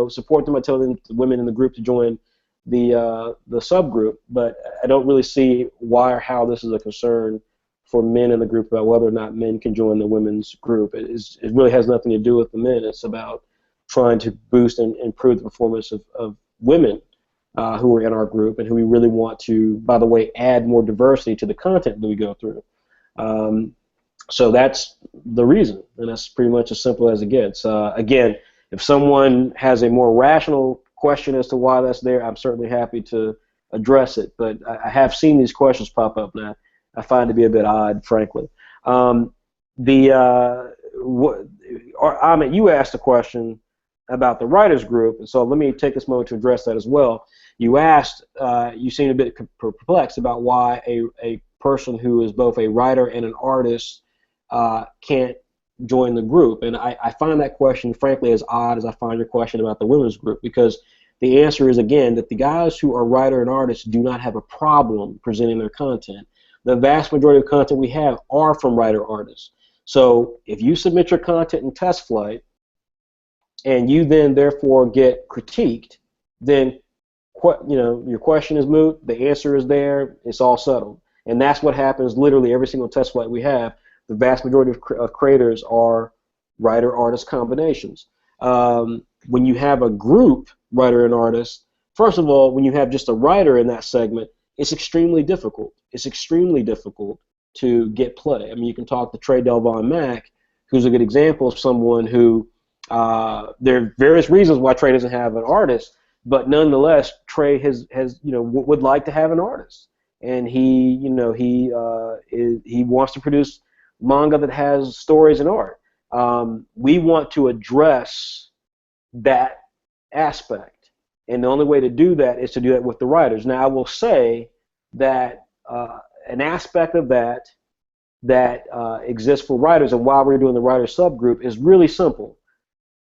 Support them by telling the women in the group to join the subgroup. But I don't really see why or how this is a concern for men in the group about whether or not men can join the women's group. It really has nothing to do with the men. It's about trying to boost and improve the performance of women who are in our group and who we really want to, by the way, add more diversity to the content that we go through. So that's the reason, and that's pretty much as simple as it gets. Again, if someone has a more rational question as to why that's there, I'm certainly happy to address it. But I have seen these questions pop up now. I find it to be a bit odd, frankly. Amit, you asked a question about the writers group, and so let me take this moment to address that as well. You asked, you seemed a bit perplexed about why a person who is both a writer and an artist can't join the group, and I find that question, frankly, as odd as I find your question about the women's group, because the answer is, again, that the guys who are writer and artists do not have a problem presenting their content. The vast majority of content we have are from writer-artists. So if you submit your content in test flight and you then therefore get critiqued, then your question is moot, the answer is there, it's all settled. And that's what happens literally every single test flight we have. The vast majority of creators are writer-artist combinations. When you have a group, writer and artist, first of all, when you have just a writer in that segment, it's extremely difficult. It's extremely difficult to get play. I mean, you can talk to Trey Delvon Mack, who's a good example of someone who, there are various reasons why Trey doesn't have an artist, but nonetheless, Trey has would like to have an artist, and he wants to produce manga that has stories and art. We want to address that aspect, and the only way to do that is to do that with the writers. Now, I will say that an aspect of that exists for writers, and why we're doing the writer subgroup is really simple.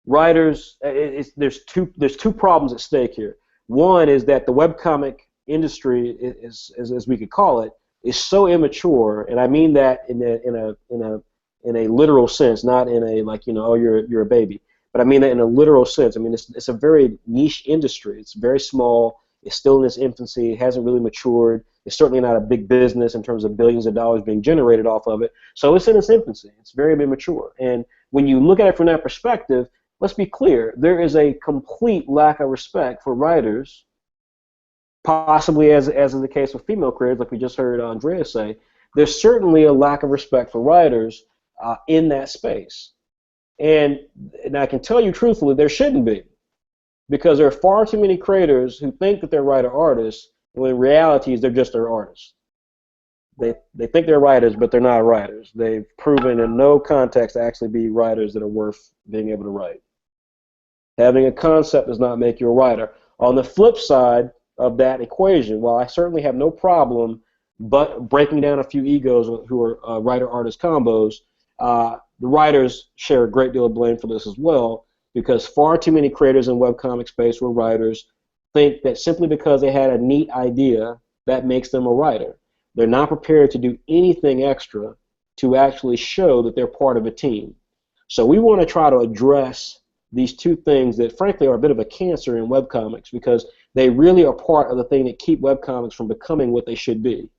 Writers, there's two problems at stake here. One is that the webcomic industry, as we could call it, is so immature, and I mean that in a literal sense, not in a oh, you're a baby, but I mean that in a literal sense. I mean, it's a very niche industry. It's very small. It's still in its infancy. It hasn't really matured. It's certainly not a big business in terms of billions of dollars being generated off of it. So it's in its infancy. It's very immature. And when you look at it from that perspective, let's be clear, there is a complete lack of respect for writers, possibly as in the case of female creators, like we just heard Andrea say. There's certainly a lack of respect for writers in that space. And I can tell you truthfully, there shouldn't be, because there are far too many creators who think that they're writer-artists, when in reality they're just their artists. They think they're writers, but they're not writers. They've proven in no context to actually be writers that are worth being able to write. Having a concept does not make you a writer. On the flip side of that equation, while I certainly have no problem but breaking down a few egos who are writer-artist combos, the writers share a great deal of blame for this as well, because far too many creators in webcomic space who are writers think that simply because they had a neat idea, that makes them a writer. They're not prepared to do anything extra to actually show that they're part of a team. So we want to try to address these two things that frankly are a bit of a cancer in webcomics, because they really are part of the thing that keep webcomics from becoming what they should be.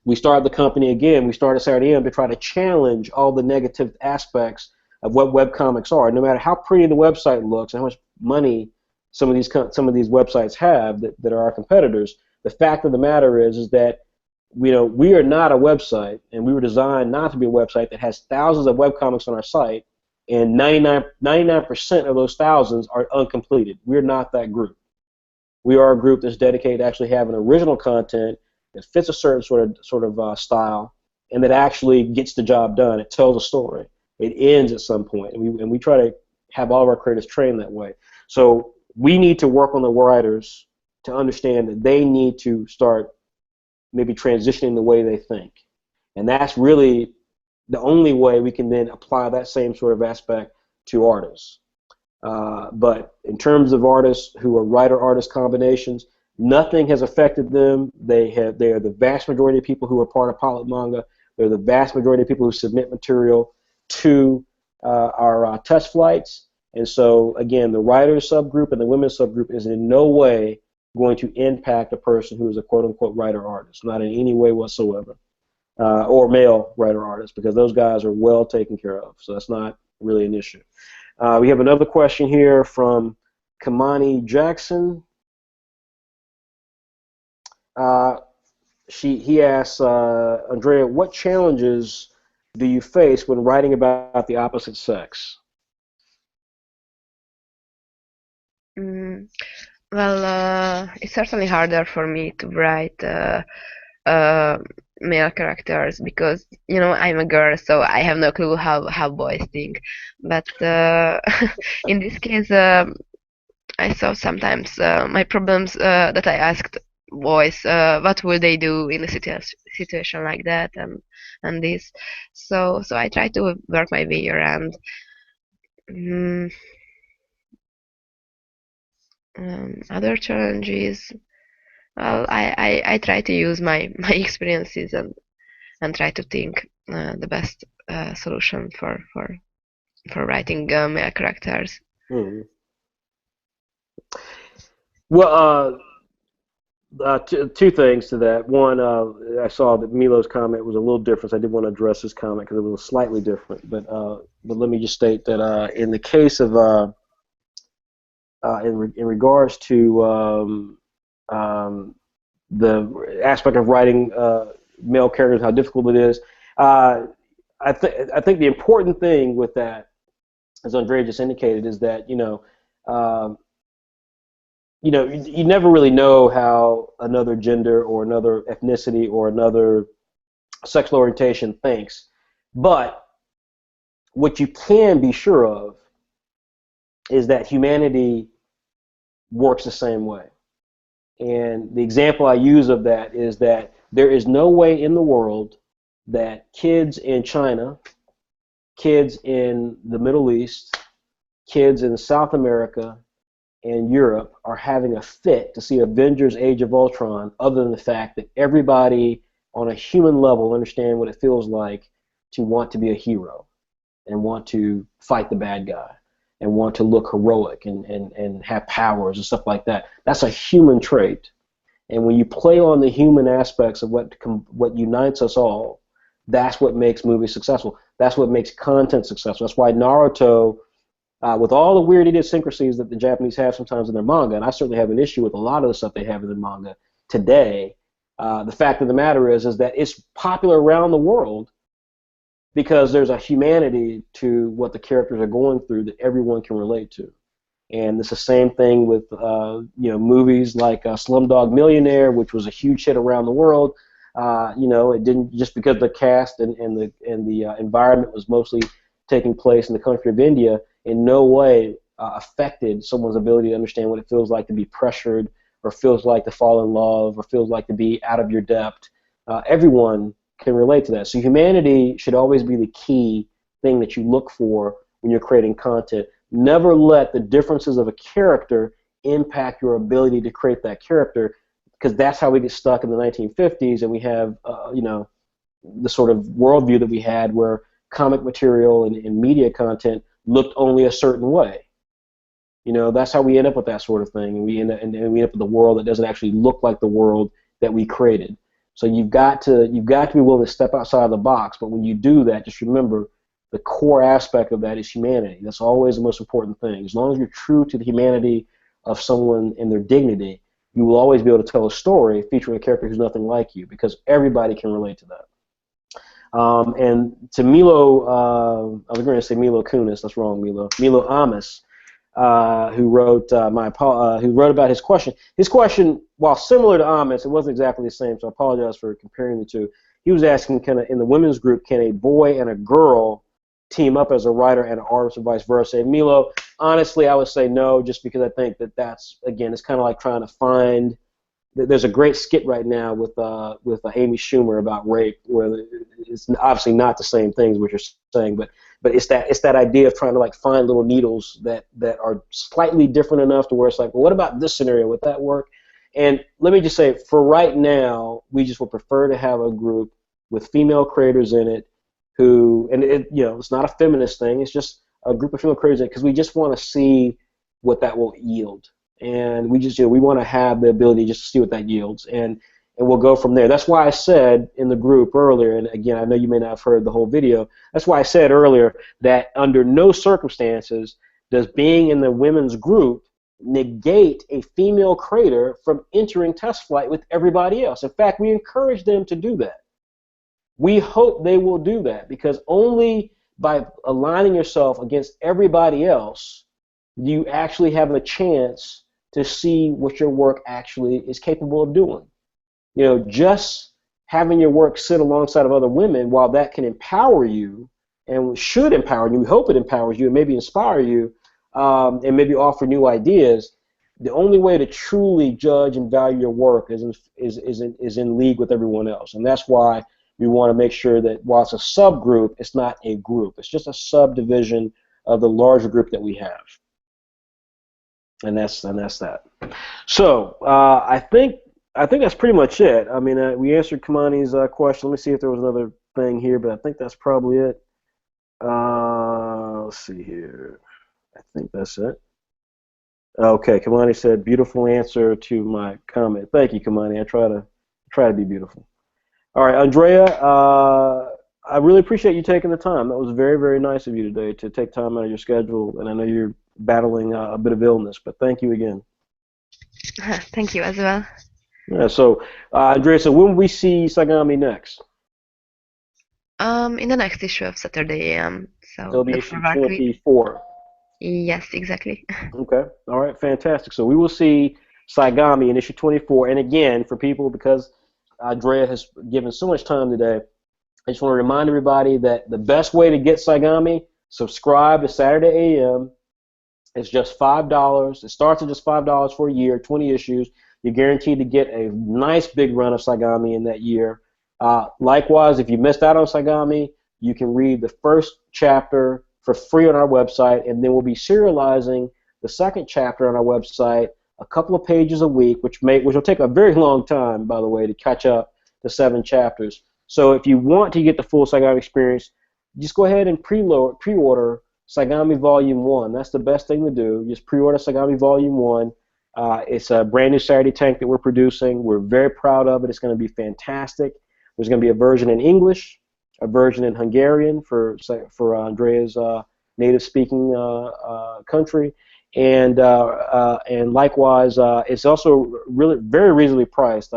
We started the company again, we started Saturday AM to try to challenge all the negative aspects of what webcomics are. No matter how pretty the website looks and how much money some of these websites have that are our competitors, the fact of the matter is that we are not a website, and we were designed not to be a website that has thousands of webcomics on our site, and 99% of those thousands are uncompleted. We're not that group. We are a group that's dedicated to actually having original content that fits a certain sort of style, and that actually gets the job done. It tells a story. It ends at some point, and we try to have all of our creators trained that way. So we need to work on the writers to understand that they need to start maybe transitioning the way they think, and that's really the only way we can then apply that same sort of aspect to artists. But in terms of artists who are writer-artist combinations, nothing has affected them. They are the vast majority of people who are part of Pilot Manga. They're the vast majority of people who submit material to our test flights. And so, again, the writers subgroup and the women's subgroup is in no way going to impact a person who is a quote-unquote writer-artist, not in any way whatsoever, or male writer-artist, because those guys are well taken care of. So that's not really an issue. We have another question here from Kamani Jackson. He asks, Andrea, what challenges do you face when writing about the opposite sex? Well, it's certainly harder for me to write male characters, because I'm a girl, so I have no clue how boys think. But in this case, I saw sometimes my problems that I asked boys, what will they do in a situation like that, and this. So I try to work my way around. Other challenges. Well, I try to use my experiences and try to think the best solution for writing male characters. Well, two things to that. One, I saw that Milo's comment was a little different. So I did want to address his comment because it was slightly different. But let me just state that in the case of in regards to the aspect of writing male characters, how difficult it is, I think the important thing with that, as Andrea just indicated, is that um, you never really know how another gender or another ethnicity or another sexual orientation thinks. But what you can be sure of is that humanity works the same way. And the example I use of that is that there is no way in the world that kids in China, kids in the Middle East, kids in South America, and Europe are having a fit to see Avengers Age of Ultron, other than the fact that everybody on a human level understand what it feels like to want to be a hero and want to fight the bad guy and want to look heroic and have powers and stuff like that. That's a human trait. And when you play on the human aspects of what unites us all, that's what makes movies successful. That's what makes content successful. That's why Naruto, with all the weird idiosyncrasies that the Japanese have sometimes in their manga, and I certainly have an issue with a lot of the stuff they have in their manga today, the fact of the matter is that it's popular around the world because there's a humanity to what the characters are going through that everyone can relate to. And it's the same thing with movies like Slumdog Millionaire, which was a huge hit around the world. It didn't just because the cast and the environment was mostly taking place in the country of India, in no way affected someone's ability to understand what it feels like to be pressured, or feels like to fall in love, or feels like to be out of your depth. Everyone can relate to that. So humanity should always be the key thing that you look for when you're creating content. Never let the differences of a character impact your ability to create that character, because that's how we get stuck in the 1950s, and we have the sort of worldview that we had where comic material and media content looked only a certain way. That's how we end up with that sort of thing, and we end up with a world that doesn't actually look like the world that we created. So you've got to be willing to step outside of the box. But when you do that, just remember the core aspect of that is humanity. That's always the most important thing. As long as you're true to the humanity of someone and their dignity, you will always be able to tell a story featuring a character who's nothing like you, because everybody can relate to that. And to Milo, I was going to say Milo Kunis. That's wrong, Milo. Milo Amis, who wrote about his question. His question, while similar to Amis, it wasn't exactly the same. So I apologize for comparing the two. He was asking, kind of in the women's group, can a boy and a girl team up as a writer and an artist, or vice versa? And Milo, honestly, I would say no, just because I think that's again, it's kind of like trying to find. There's a great skit right now with Amy Schumer about rape, where it's obviously not the same things what you're saying, but it's that idea of trying to like find little needles that are slightly different enough to where it's like, well, what about this scenario? Would that work? And let me just say, for right now, we just would prefer to have a group with female creators in it who, and it's not a feminist thing. It's just a group of female creators in it because we just want to see what that will yield. And we just, we want to have the ability just to see what that yields, and we'll go from there. That's why I said in the group earlier, and again, I know you may not have heard the whole video, that's why I said earlier that under no circumstances does being in the women's group negate a female creator from entering test flight with everybody else. In fact, we encourage them to do that. We hope they will do that, because only by aligning yourself against everybody else do you actually have a chance to see what your work actually is capable of doing. Just having your work sit alongside of other women, while that can empower you and should empower you, we hope it empowers you and maybe inspire you, and maybe offer new ideas, the only way to truly judge and value your work is in league with everyone else. And that's why we want to make sure that while it's a subgroup, it's not a group. It's just a subdivision of the larger group that we have. And that's that. So I think that's pretty much it. I mean, we answered Kamani's question. Let me see if there was another thing here, but I think that's probably it. Let's see here. I think that's it. Okay, Kamani said, beautiful answer to my comment. Thank you, Kamani. I try to be beautiful. All right, Andrea, I really appreciate you taking the time. That was very, very nice of you today to take time out of your schedule, and I know you're battling a bit of illness, but thank you again. Thank you as well. Yeah, so, Andrea, so when will we see Sagami next? In the next issue of Saturday AM, It'll so be look issue forward to it. 24. Yes, exactly. Okay. All right. Fantastic. So we will see Saigami in issue 24. And again, for people, because Andrea has given so much time today, I just want to remind everybody that the best way to get Saigami, subscribe to Saturday AM. It's just $5. It starts at just $5 for a year, 20 issues. You're guaranteed to get a nice big run of Saigami in that year. Likewise, if you missed out on Saigami, you can read the first chapter for free on our website, and then we'll be serializing the second chapter on our website, a couple of pages a week, which will take a very long time, by the way, to catch up the 7 chapters. So if you want to get the full Saigami experience, just go ahead and pre-order Sagami Volume 1. That's the best thing to do. Just pre-order Sagami Volume 1. It's a brand new Saturday tank that we're producing. We're very proud of it. It's going to be fantastic. There's going to be a version in English, a version in Hungarian for Andrea's native-speaking country, and likewise, it's also really very reasonably priced.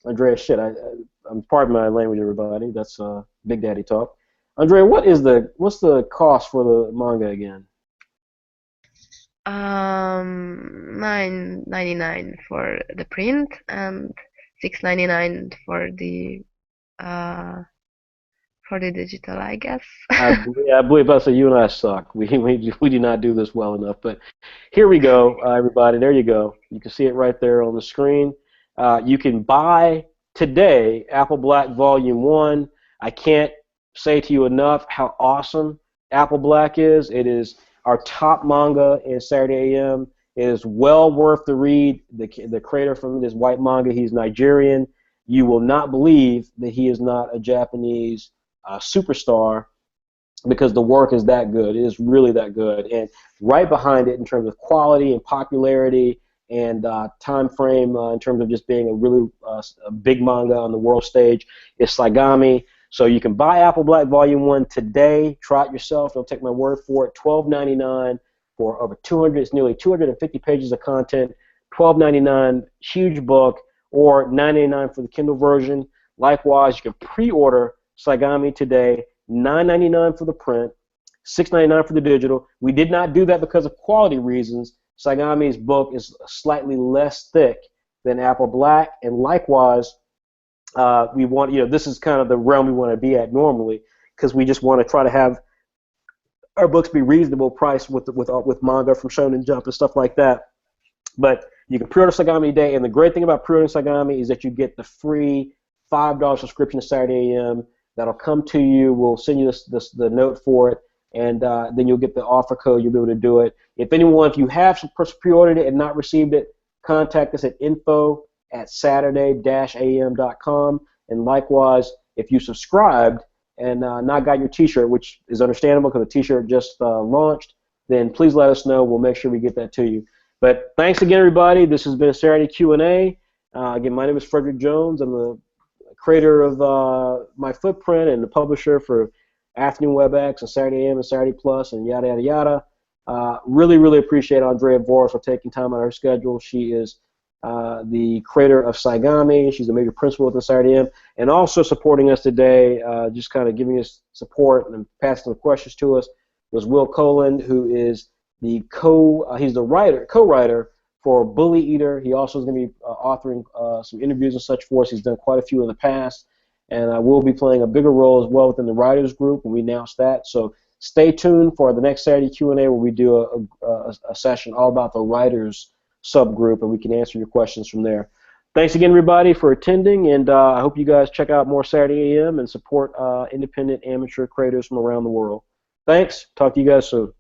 Andrea, shit, I'm pardon my language, everybody. That's Big Daddy talk. Andrea, what's the cost for the manga again? 9.99 for the print and 6.99 for the digital, I guess. I believe I said you and I suck. We do not do this well enough. But here we go, everybody. There you go. You can see it right there on the screen. You can buy today Apple Black Volume 1. I can't say to you enough how awesome Apple Black is. It is our top manga in Saturday AM. It is well worth the read. The creator from this white manga, he's Nigerian. You will not believe that he is not a Japanese superstar because the work is that good. It is really that good. And right behind it in terms of quality and popularity and time frame in terms of just being a really a big manga on the world stage is Saigami. So you can buy Apple Black Volume 1 today. Try it yourself. Don't take my word for it. $12.99 for over 200. It's nearly 250 pages of content. $12.99, huge book, or $9.99 for the Kindle version. Likewise, you can pre-order Saigami today. $9.99 for the print, $6.99 for the digital. We did not do that because of quality reasons. Saigami's book is slightly less thick than Apple Black, and likewise, we want, this is kind of the realm we want to be at normally, because we just want to try to have our books be reasonable price with manga from Shonen Jump and stuff like that. But you can pre-order Saigami today, and the great thing about pre-ordering Saigami is that you get the free $5 subscription to Saturday AM. That'll come to you. We'll send you the note for it, and then you'll get the offer code. You'll be able to do it. If you have pre-ordered it and not received it, contact us at info@saturday-am.com. And likewise, if you subscribed and not got your T-shirt, which is understandable because the T-shirt just launched, then please let us know. We'll make sure we get that to you. But thanks again, everybody. This has been a Saturday Q&A. Again, my name is Frederick Jones. I'm the creator of My Footprint and the publisher for Afternoon WebX and Saturday AM and Saturday Plus and yada, yada, yada. Really, really appreciate Andrea VOROS for taking time out of her schedule. She is the creator of Saigami. She's a major principal within Saturday AM, and also supporting us today, just kind of giving us support and passing some questions to us, was Will Coland, who is the he's the co-writer for Bully Eater. He also is going to be authoring some interviews and such for us. He's done quite a few in the past, and will be playing a bigger role as well within the writers group when we announce that. So stay tuned for the next Saturday Q&A where we do a session all about the writers subgroup, and we can answer your questions from there. Thanks again, everybody, for attending, and I hope you guys check out more Saturday AM and support independent amateur creators from around the world. Thanks. Talk to you guys soon.